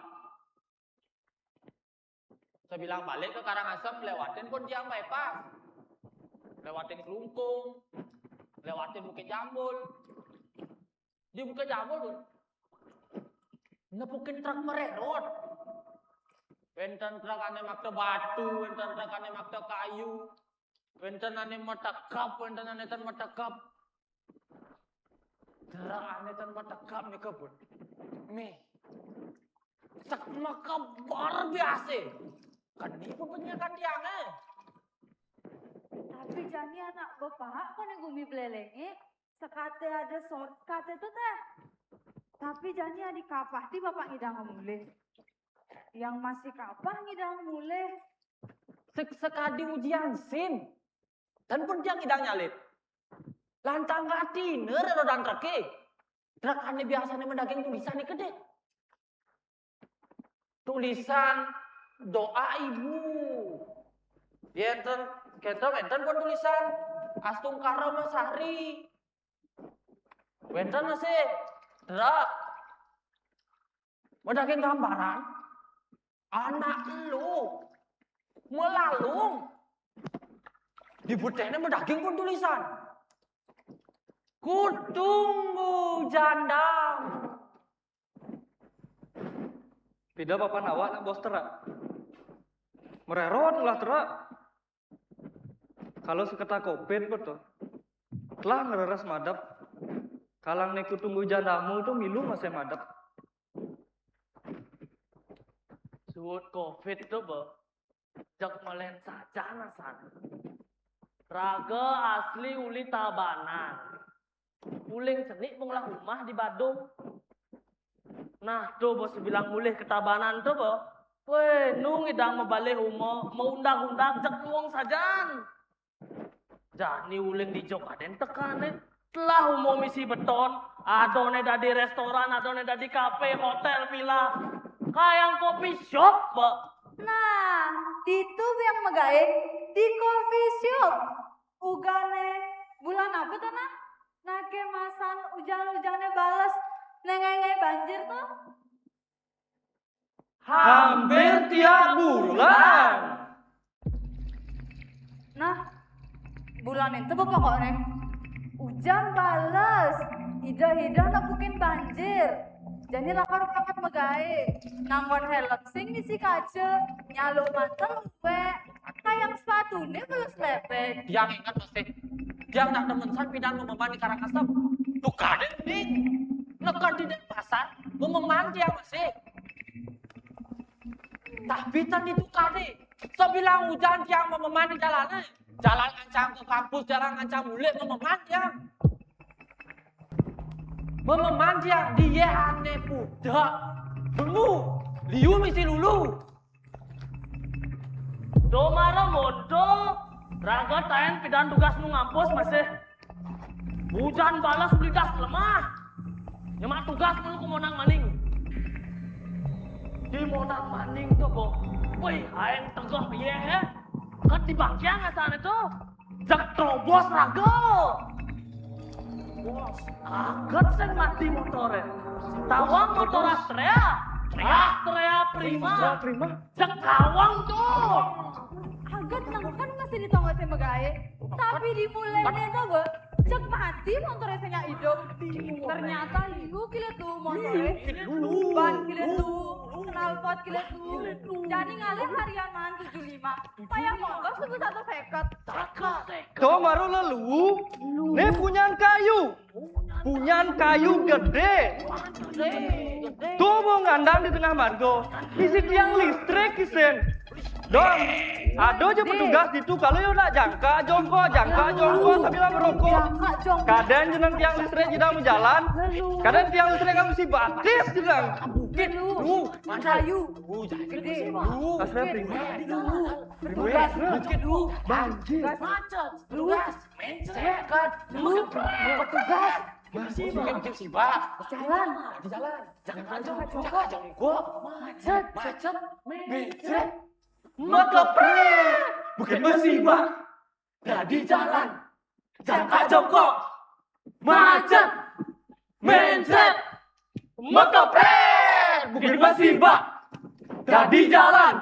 Saya bilang balik ke Karangasem, lewatin pun tiang bypass. Lewatin Kelungkung, lewatin Bukit Jambul. Di Bukit Jambul pun nepukin truk mererot. Wenten trakane makta batu, wenten trakane makta kayu. Wenten ane matakap, wenten ane tan matakap. Trakane tan matakap nih kebun. Nih. Sak makabar biasa. Kan ini penyakan tiangnya. Tapi jani anak bapak kan yang gumi belelenge. Sekate ada shortcut itu teh. Tapi jani adik kapah di bapak ngidang mulai. Yang masih kapah ngidang mulai. Sekadi ujian sin. Dan pun dia ngidang nyalip. Lantang hati, nere dan trake. Trakane biasanya mendaging tulisan ini gede. Tulisan doa ibu. Yenten, wenten pun tulisan Astung Karama Sari. Wenten masih drak. Mendaging gambaran anak lu melalung. Di butenya mendaging pun tulisan. Kutunggu jandam. Tidak apa nawak nak bos terak. Mererot lah terak. Kalau seketa kopin betul. Telah ngereras madap. Kalang neku tunggu jandamu itu milu masih madap. Suut covid itu jak melen saja nasan. Raga asli uli tabanan. Uling cenik pengulah rumah di Badung. Nah, tuh bos bilang mulih ketabanan tuh, Bo. Weh, nung idang membalik umo, mau undang-undang cek luang sajan. Jani uling di Jokaden tekan, telah umo misi beton, adone dari restoran, adone dari kafe, hotel, villa, kayak kopi shop, Bo. Nah, itu yang megae di coffee shop. Ugane bulan apa tuh nah? Nah kemasan hujan-hujannya balas. Nengai-nengai banjir tuh. Hampir tiap bulan. Nah, bulan itu pokoknya hujan balas. Hida-hida nak bikin banjir. Jadi lakar-lakar megae. Nanggon helm sing ngisi kaca. Nyaluk mantel gue. Kayak sepatu nih belum lepek. Dia ingat pasti. Dia tak demensan pidan mememani Karangasem. Tuh kaden nih. Nekan di pasar, mememan dia masih. Tapi tadi itu kade. Sebilang hujan dia mememan di jalannya. Jalan ancang ke kampus, jalan ancang mulik mememan dia. Mememan dia aneh pudak. Bengu, liu misi lulu. Domara modo, raga tayan pidan tugas nu ngampus masih. Hujan balas lidas lemah. Nyemak tugas lu ke Monang Maning. Di Monang Maning tuh, Bo. Wih, aing tegah piye he? Kan di bangkiang asan itu. Jak terobos raga. Bos, kaget sing mati motornya. Tawang motor Astrea. Astrea Prima. Jak kawang tuh. Agak nang kan masih ditonggol sama megae. Tapi dimulainya tuh, Bo. Cek mati motornya saya hidup. Ternyata liu gila tuh motornya. Ban gila tuh. Knalpot gila tuh. Jadi ngalih harian mahan 75. Payah motor sebut 150. Tuh baru lelu. Nih punyan kayu. Punyan kayu gede. Tuh mau ngandang di tengah margo. Isi tiang listrik kisen. Dong, ada aja petugas itu kalau you nak jangka jongko sambil merokok. Kadang jeneng tiang listrik tidak berjalan, kadang tiang listrik kamu si batis jeneng. Lu, kayu, gede, Asal prima. petugas, lu, Banjir. Macet, luas, mencekat, petugas, Mungkin si Mbak. jalan, Di jalan. jangan Gua. macet, mencet. Mekepret. Bukan musibah. Jadi jalan. Jangka jongkok. Macet. Mencet. Mekepret. Bukan musibah. Jadi jalan.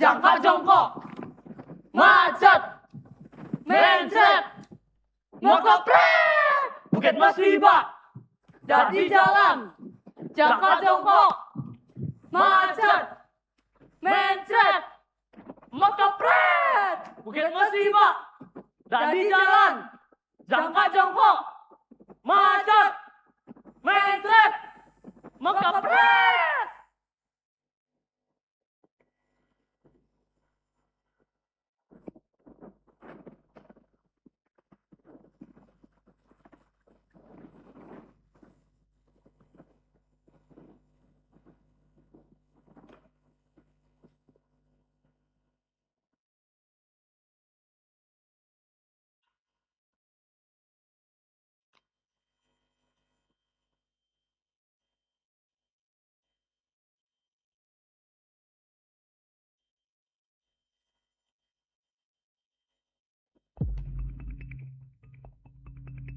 Jangka jongkok. Macet. Mencet. Mekepret. Bukan musibah. Jadi jalan. Jangka jongkok. Macet. mencret, mekepret, bukit musibah, dari jalan, jangka jongkok, macet, mencret, mekepret.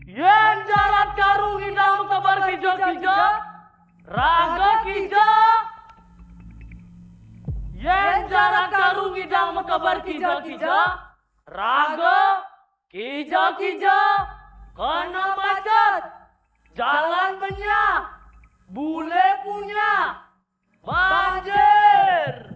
Yen jarat karung hidang kabar kijo-kijo, raga kijo. Yen jarat karung hidang kabar kijo-kijo, raga kijo-kijo. Kena macet, jalan benyah, bule punya, banjir.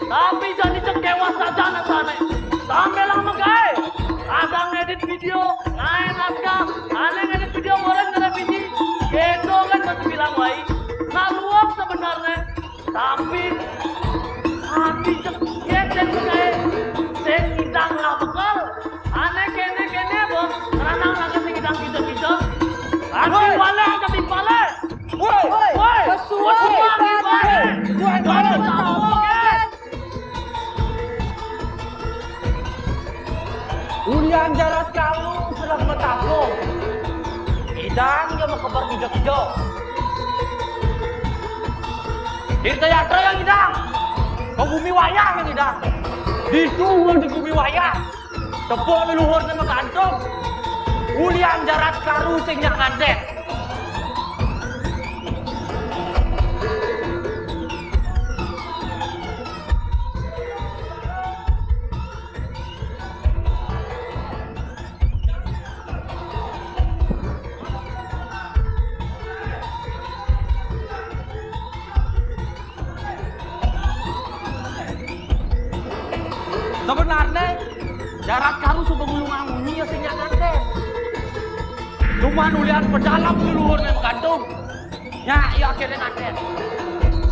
Tapi jadi cengkewa saja nasane. Sampai lama gae. Adang ngedit video, ngain naskah, aneh ngedit video orang ngerevisi. Gitu kan masih bilang wai. Ngaluap sebenarnya. Tapi hati cengket dan gae. Sing hidang lah bekal. Aneh kene boh. Keranang lagi sing hidang gitu-gitu. Hati balik, hati balik. Woi, kesuai balik. Woi, balik. Ulian jarat kalu sedang bertakung. Idang dia mau kebar kijo-kijo. Tirta Yatra yang idang. Kau bumi wayang yang idang. Disuruh di bumi wayang. Tepuk leluhur sama kantung. Ulian jarat karu sing yang ngandet. Sebenarnya jarak karu sudah belum nganguni ya sing nyanate. Cuma nulian pedalam leluhur yang gantung. Ya, iya akhirnya nganten.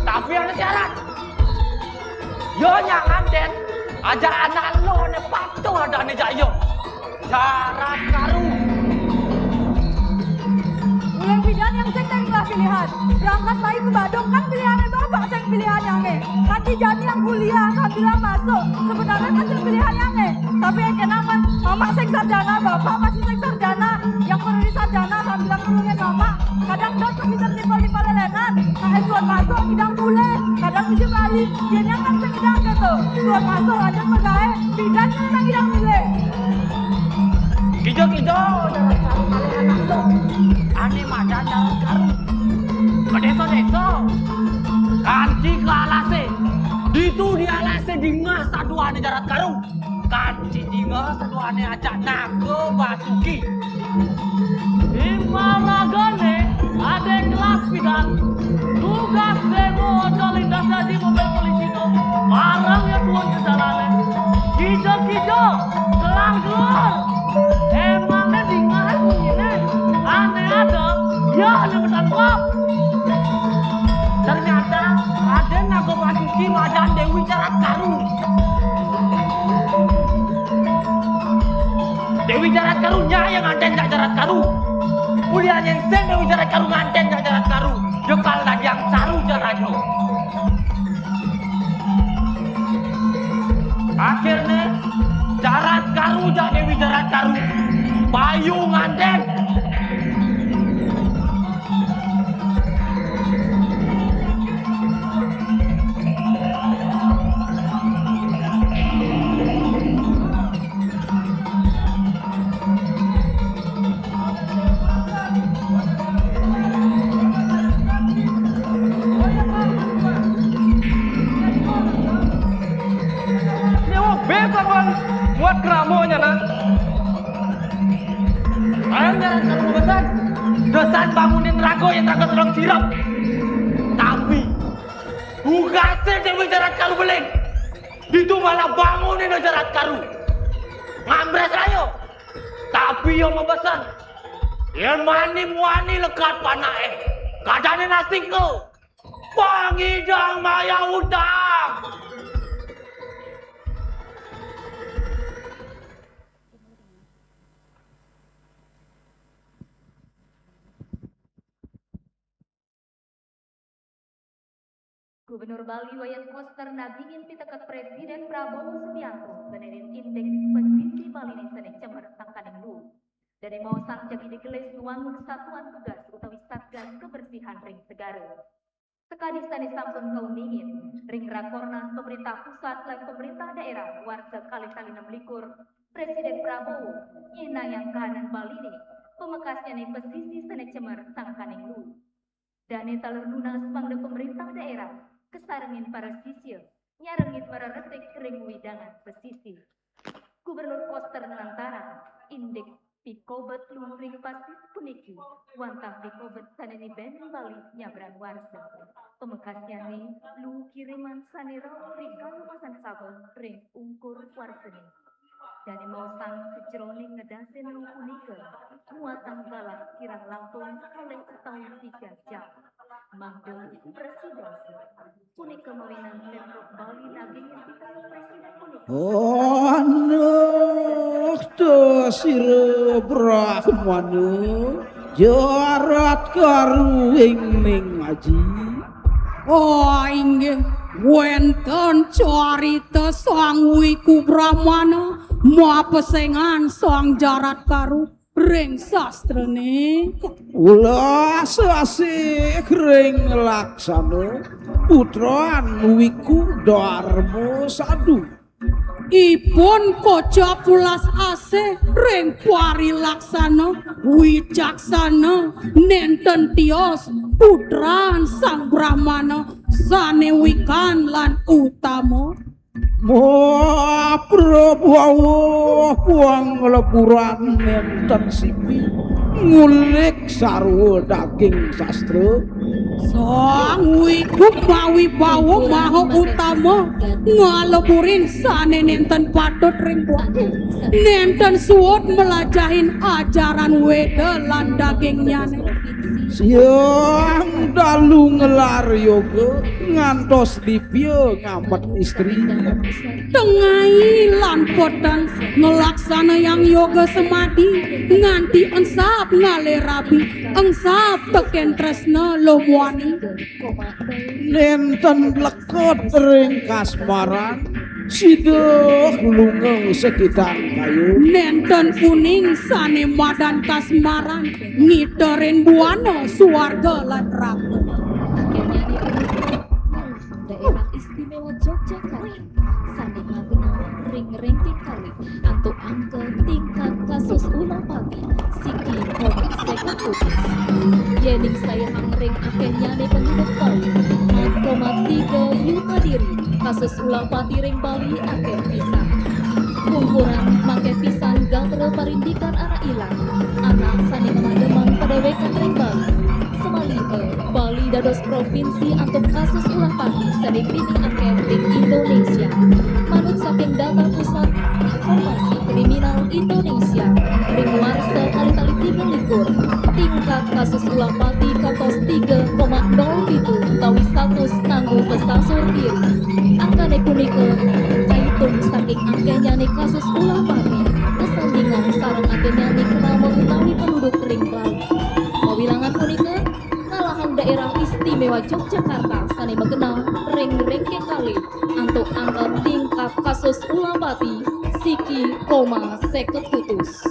Tapi ada syarat. Yo nyak nganten, aja anak lo ne patuh ada ne jayo. Jarak karu. Ulang bidan yang sing lah pilihan. Berangkat lagi ke Badung kan pilihannya bapak sing pilihan yang Kaki jadi yang kuliah sambil masuk. Sebenarnya kan sing pilihan yang tapi yang kenangan mama sing sarjana, bapak masih sing sarjana. Yang perlu sarjana sambil nulungin mama. Kadang dot masih tertimpal-timpal lelenan. Nah suat masuk hidang bule. Kadang bisa balik. Dia kan sing hidang gitu. Suat masuk aja megahe. Bidan yang hidang bule. Kijo-kijo jarak karu kali anak lo. Aneh madan jarak karu. Ke desa-desa. Kanci ke alase. Itu di alase di ngas aduh aneh jarak karu. Makan cidinga seluane ajak naga Basuki. Imaragane ada kelas pidan. Tugas demo ojo lindas haji mobil polisi itu. Marang ya tuan ke jalanan. Kijo gelang keluar. Emangnya dingahan begini. Aneh ada. Ya ada bertangkap. Ternyata Raden Naga Basuki madan Dewi Jarat Karu. Dewi Jarat Karu yang nganten jak Jarat Karu. Mulia nyengseng Dewi Jarat Karu nganten jak Jarat Karu. Jekal yang saru Jarajo. Akhirnya Jarat Karu jak Dewi Jarat Karu. Bayu nganten. Buat keramonya nak. Ayo Jarat Karu besan. Dosan bangunin Rago yang Rago tolong sirap. Tapi tugasnya Dewi Jarat Karu beling. Itu malah bangunin Jarat Karu. Ngambres ayo. Tapi yang membesan. Yang mani lekat panae. Kadane nasi ke. Pangidang maya udang. Gubernur Bali Wayan Koster nabingin pitakat Presiden Prabowo Subianto benerin indeks pesisi Bali ini seneng cemer tangkaning lu. Dari mau sang jagi digelis nuangun satuan tugas utawi satgas kebersihan ring segara. Sekadis tani sampun kauningin ring rakornas pemerintah pusat dan pemerintah daerah warga kali-kali 6 Presiden Prabowo nyina yang kahanan Bali ini pemekasnya nih pesisi seneng cemer tangkaning lu. Dane talur lunas pangde pemerintah daerah kesarengin para sisir, nyarengin para retik kering widangan pesisir. Gubernur Koster lantaran, indeks pikobet luring pasis puniki, wantah pikobet saneni benteng Bali nyabran warsa. Pemekasnya nih, lu kiriman sanira rikan pasan sabun ring ungkur warseni. Dani mau sang sejroning ngedasin lu kunike, muatan balak kirang Lampung oleh setahun 3 jam. Mangdul presidensi punika mawinan Pemprov Bali nabingin pitang presiden punika. Anak sira Brahmana Jarat Karu ing aji. Oh inggih wonten carita sang Wiku Brahmana mapesengan sang Jarat Karu ring sastrene. Ula sasih ring laksana putraan Wiku Darmo Sadu. Ipun kaca pulas asih ring pari laksana wicaksana nenten tios putraan sang Brahmana sanewikan lan utama. Moa Prabowo puang leburan nenten sipi ngulik sarwa daging sastra. Sang Wiku mawibawa maha utama ngaleburin sane nenten patut ring buah nenten suwut melajahin ajaran Weda lan daging nyane. Siang dalu ngelar yoga ngantos dipya ngamet istri. Tengai lan potan ngelaksana yang yoga semadi nganti ensap ngalerabi engsap teken tresna lomwani. Nenten lekot ring kasmaran siduh lunga sekitar kayu. Nenten kuning sane madan kasmaran ngiterin buana suarga lan neraka. Daerah istimewa Yogyakarta sane magna ring-ring kali antuk angka tingkat kasus ulang pagi siki koma sekutus yening sayang ring akhirnya nih penduduk Bali 4,3 juta diri kasus ulang pati ring Bali akhir pisah Kumpuran mangke pisan gatre parindikan anak ilang. Anak sani ngemademang padewekan ring Bali. Semali Bali dados provinsi antuk kasus ulah pati sering pining akeh ring Indonesia. Manut saking data pusat informasi kriminal Indonesia ring warsa kali-kali 3 tingkat kasus ulah pati kantos 3,07 utawi status nanggung pesasur diri. Angkane punika kaitung saking akehnyane kasus ulah pati kesandingan sareng akehnyane kenama utawi penduduk ring Bali. Pawilangan punika ngalahan daerah istimewa Yogyakarta sane mengenal ring-ring kali antuk angka tingkat kasus ulah pati siki koma seket tutus.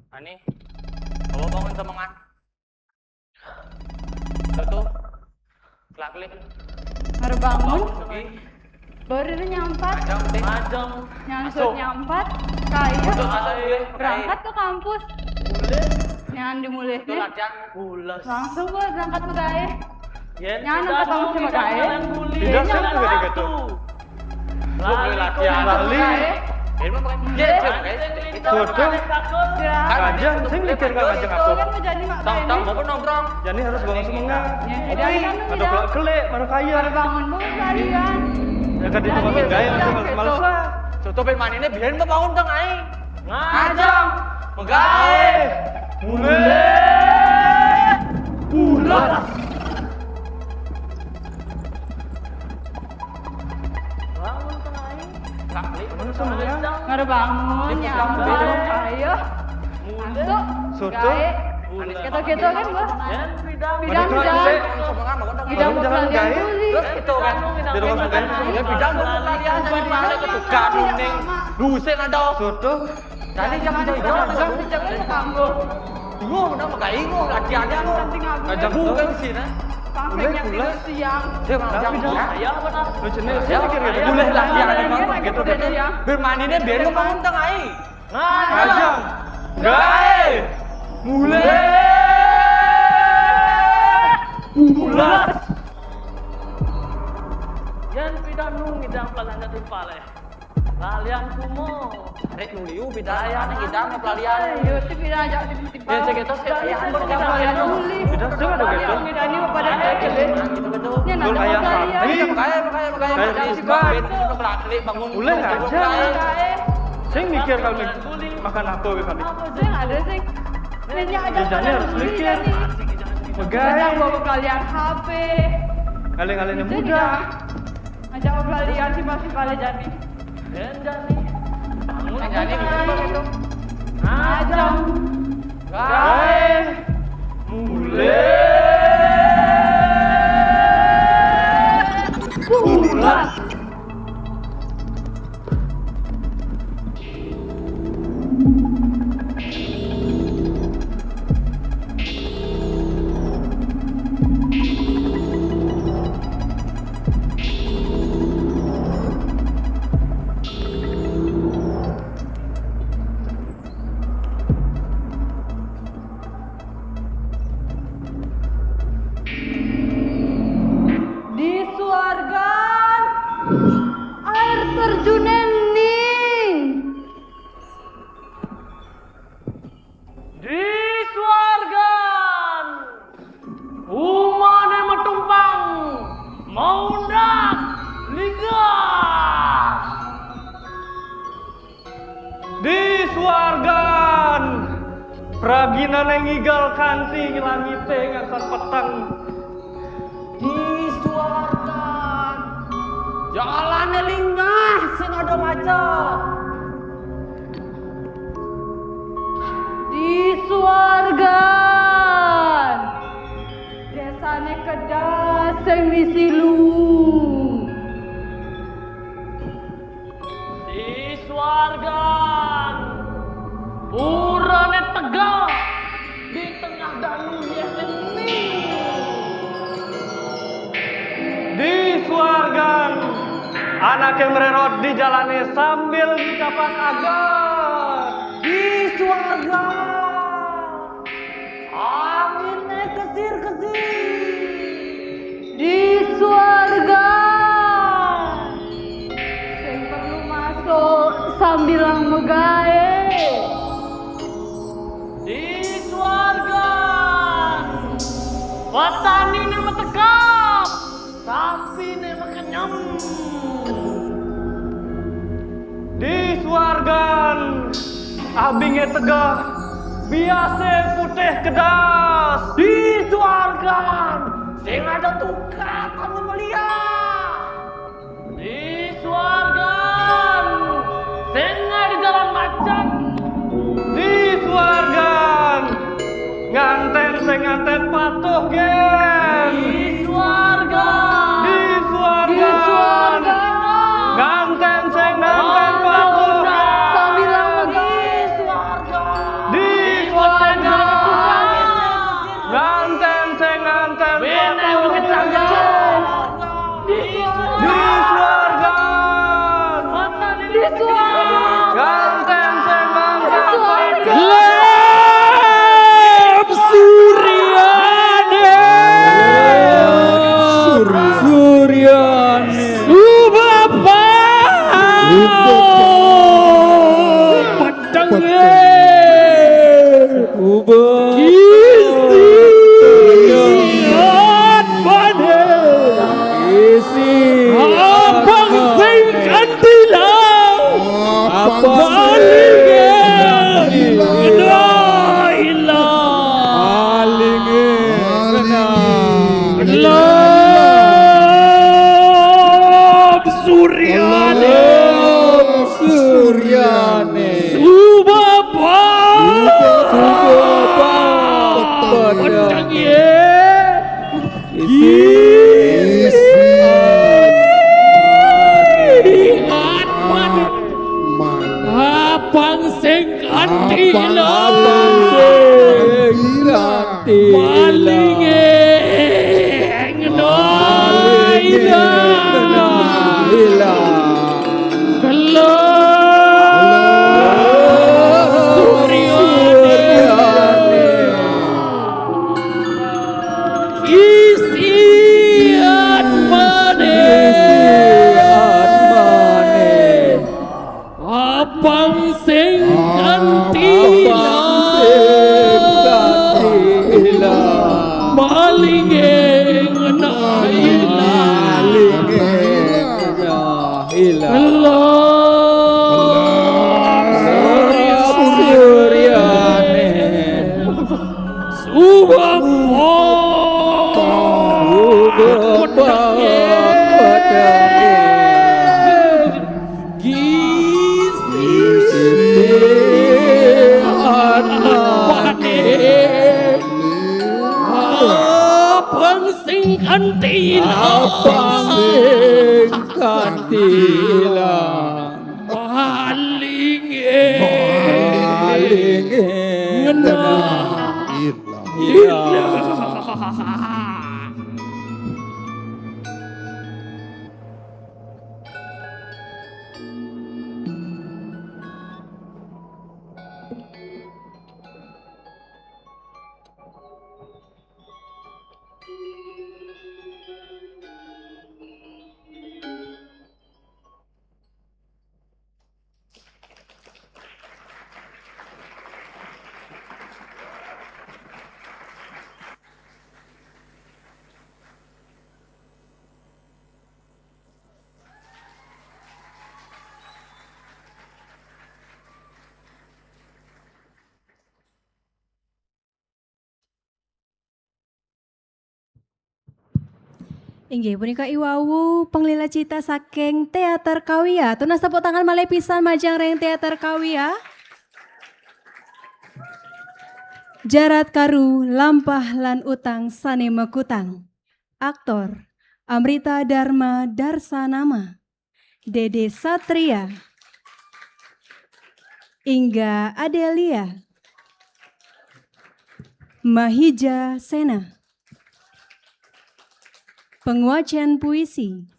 Ani, kamu bangun semangat. Tuh, kelak-klik. Baru bangun, Pergi. baru ini nyampat, Majang. nyangsut nyampat, kaya Masuk dulu. berangkat ke kampus. Mulai. Nyan dimulai Itu latihan. Bulas. langsung gue berangkat ke gae. Yen Nyan tidak ketemu dong, sama tidak gae. kalian bully. Tidak, saya Jangan juga waktu. gitu. Boleh latihan. Lali. Ini mah pakai Iya, jet, iya. guys. Sudah. Ajang, saya mikir nggak ngajak aku. Kan mau jadi mak Tong, gae tong, ini. mau nongkrong. Jadi harus bangun semangat. Ya, udah kan Ada udah. kelak kelik, mana kaya. Baru bangun bu kalian. Ya kan itu masuk gaya, masuk males lah. Tutupin manine biar mbak bangun dong, ai. Ngajang. Megae. Mulai. Bulas. Bangun tengah ini. Kelak-klik. Mana semangat? Baru bangun nyampat, ayo. Masuk. Soto. Gae. Gitu-gitu kan bu. Yen tidak. Bidang kelak bidang. kelik. Semangat bangun dong. Bidang Bangun jalan kalian gae. tulis. Terus itu kan. Di rumah makan. Ya bidang bangun kalian jadi mana ketukar kuning. Dusen ada. Soto. Jadi jangan Jangan jangan jangan ke kampus. Bingung, udah mau kayak bingung, latihannya lu. Ngajak Bukan tuh. sih, nah. Pangsanya tidur siang. Dia mau jam Tapi dah. Ya benar. Lu jenis, Ya, saya mikir gitu. boleh latihan Dia bangun lagi gitu tidur gitu. siang. Bermainnya biar lu bangun tengah ai. Ajang. Gae. Mulai. Bulas. Yen tidak nung idang pelanda timpale. Kalian kumo. Rek nuliu bidaya nih kita mau pelalian. Ayo sih tidak ajak tiba-tiba. Ya cek itu sekalian berjamaah Kalian ya. nuli. Beda Sing ada gitu. Ini pada kayak Ini anak kayak kalian. sapi. Makanya Kayak si ikan. Babin udah belakang bangun. Boleh aja. Sing mikir kali makan apa we kali. Apa sih ada sih? Ini aja Jangan harus mikir. Jangan Pegang. bawa kalian HP. Kalian-kalian yang Jadi muda. Ajak kalian sih masih kalian jadi. Gendani. Bangun Jadi gitu. Aja. Guys, mulai. Pulang. Di suargan air terjun Nening. Di suargan umane metumpang mau ndak liga. Di suargan Pragina nengigal kanti langite ngangkat petang. di suargan jalan linggah sing ada macet. Di suargan desane kedas sing misilung. Di suargan purane tegak di tengah danau ini. Di suargan anak yang mererot di jalannya sambil ucapan agar. Di suargan anginnya kesir-kesir. Di suargan sing perlu masuk sambil megae. Di suargan petani ini metekap sapi ini mekenyam. Di suargan abingnya tegak biasa putih kedas. Di suargan sing ada tukang kamu melihat. Di suargan senga di jalan macet. Di suargan nganten sing nganten patuh gen. Di suargan Di suargan nganten sing nganten patuh gen. Sambil megae. Di suargan nganten sing nganten patuh gen. Di suargan Di suargan. nganten sing nganten patuh gen. Lem Suryane Subapa Petangnya Kisian pada Abang sing kantilau Abang Suryane Subapa Petangnya Abang sing kantila palinge ngenoila Hello Suryane isian mane abang sing kantila malinge ngena Suryane Kantila malinge ngena Inggih punika iwawu penglila cita saking teater Kawia. Tunas tepuk tangan malih pisan majang reng teater Kawia. Jarat karu lampah lan utang sane mekutang. Aktor Amrita Dharma Darsanama, Dede Satria, Ingga Adelia, Mahija Sena. Penguacian puisi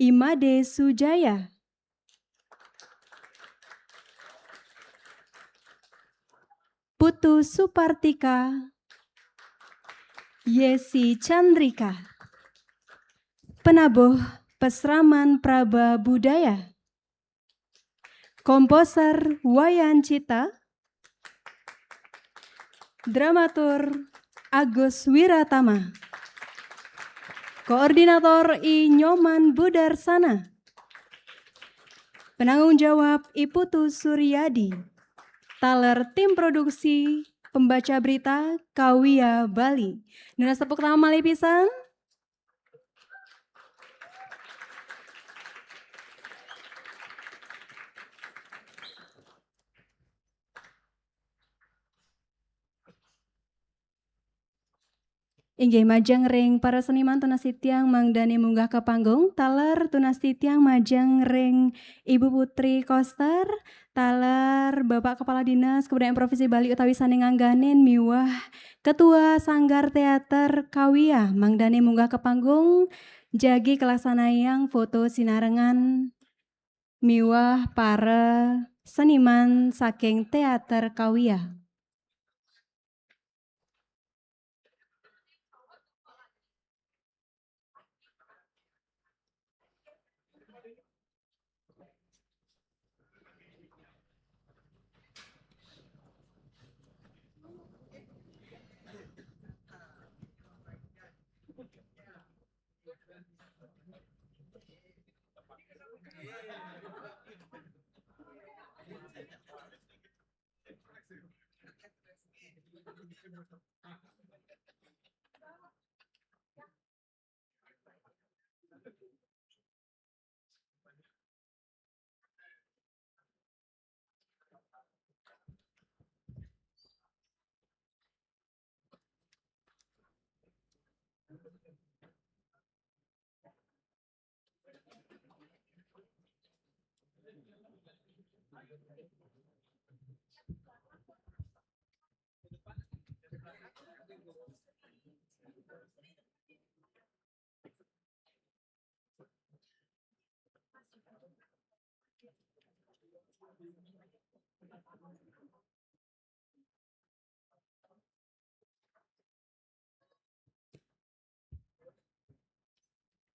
Imade Sujaya, Putu Supartika, Yesi Chandrika, Penabuh Pesraman Praba Budaya, Komposer Wayan Cita, Dramatur Agus Wiratama, Koordinator I Nyoman Budarsana, penanggung jawab I Putu Suryadi, Taler tim produksi pembaca berita Kawia Bali. Nunas tepuk tangan malih pisan. Inggih majang ring para seniman tunas titiang mangdani munggah ke panggung. Taler tunas titiang majang ring Ibu Putri Koster, taler Bapak Kepala Dinas Kebudayaan Provinsi Bali utawi sane ngangganin miwah Ketua Sanggar Teater Kawia mangdani munggah ke panggung jagi kelaksanayang foto sinarengan miwah para seniman saking Teater Kawia.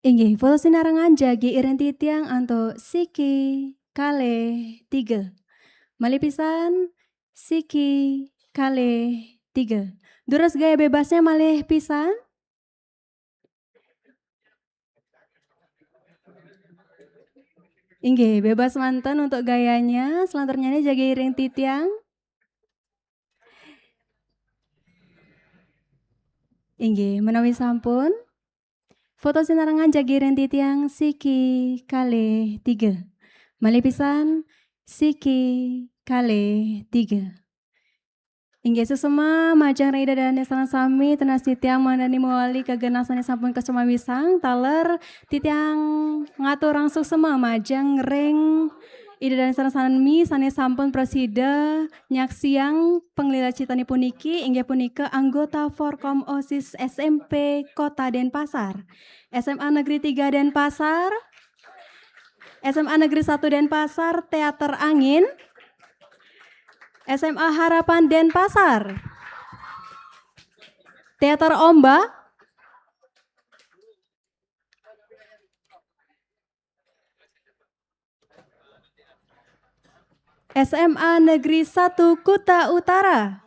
Inggih, foto sinarengan jagi iren titiang anto Siki Kale 3. Malih pisan Siki Kale 3. Durus gaya bebasnya malih pisan. Inggih, bebas manten untuk gayanya. Selanjutnya jaga iring titiang. Inggih, menawi sampun. Foto sinarangan jaga iring titiang siki kalih 3. Malih pisan siki kalih 3. Inggih sesema majang Reida dan Desana sami tenas titiang mandani mewali kegenasan sampun kesemawisang taler titiang ngatur langsung sema majang ring Ida dan Desana sami sane sampun presida nyaksiang penglila citani puniki inggih punika anggota Forkom OSIS SMP Kota Denpasar, SMA Negeri 3 Denpasar, SMA Negeri 1 Denpasar, Teater Angin, SMA Harapan Denpasar, Teater Ombak, SMA Negeri 1 Kuta Utara,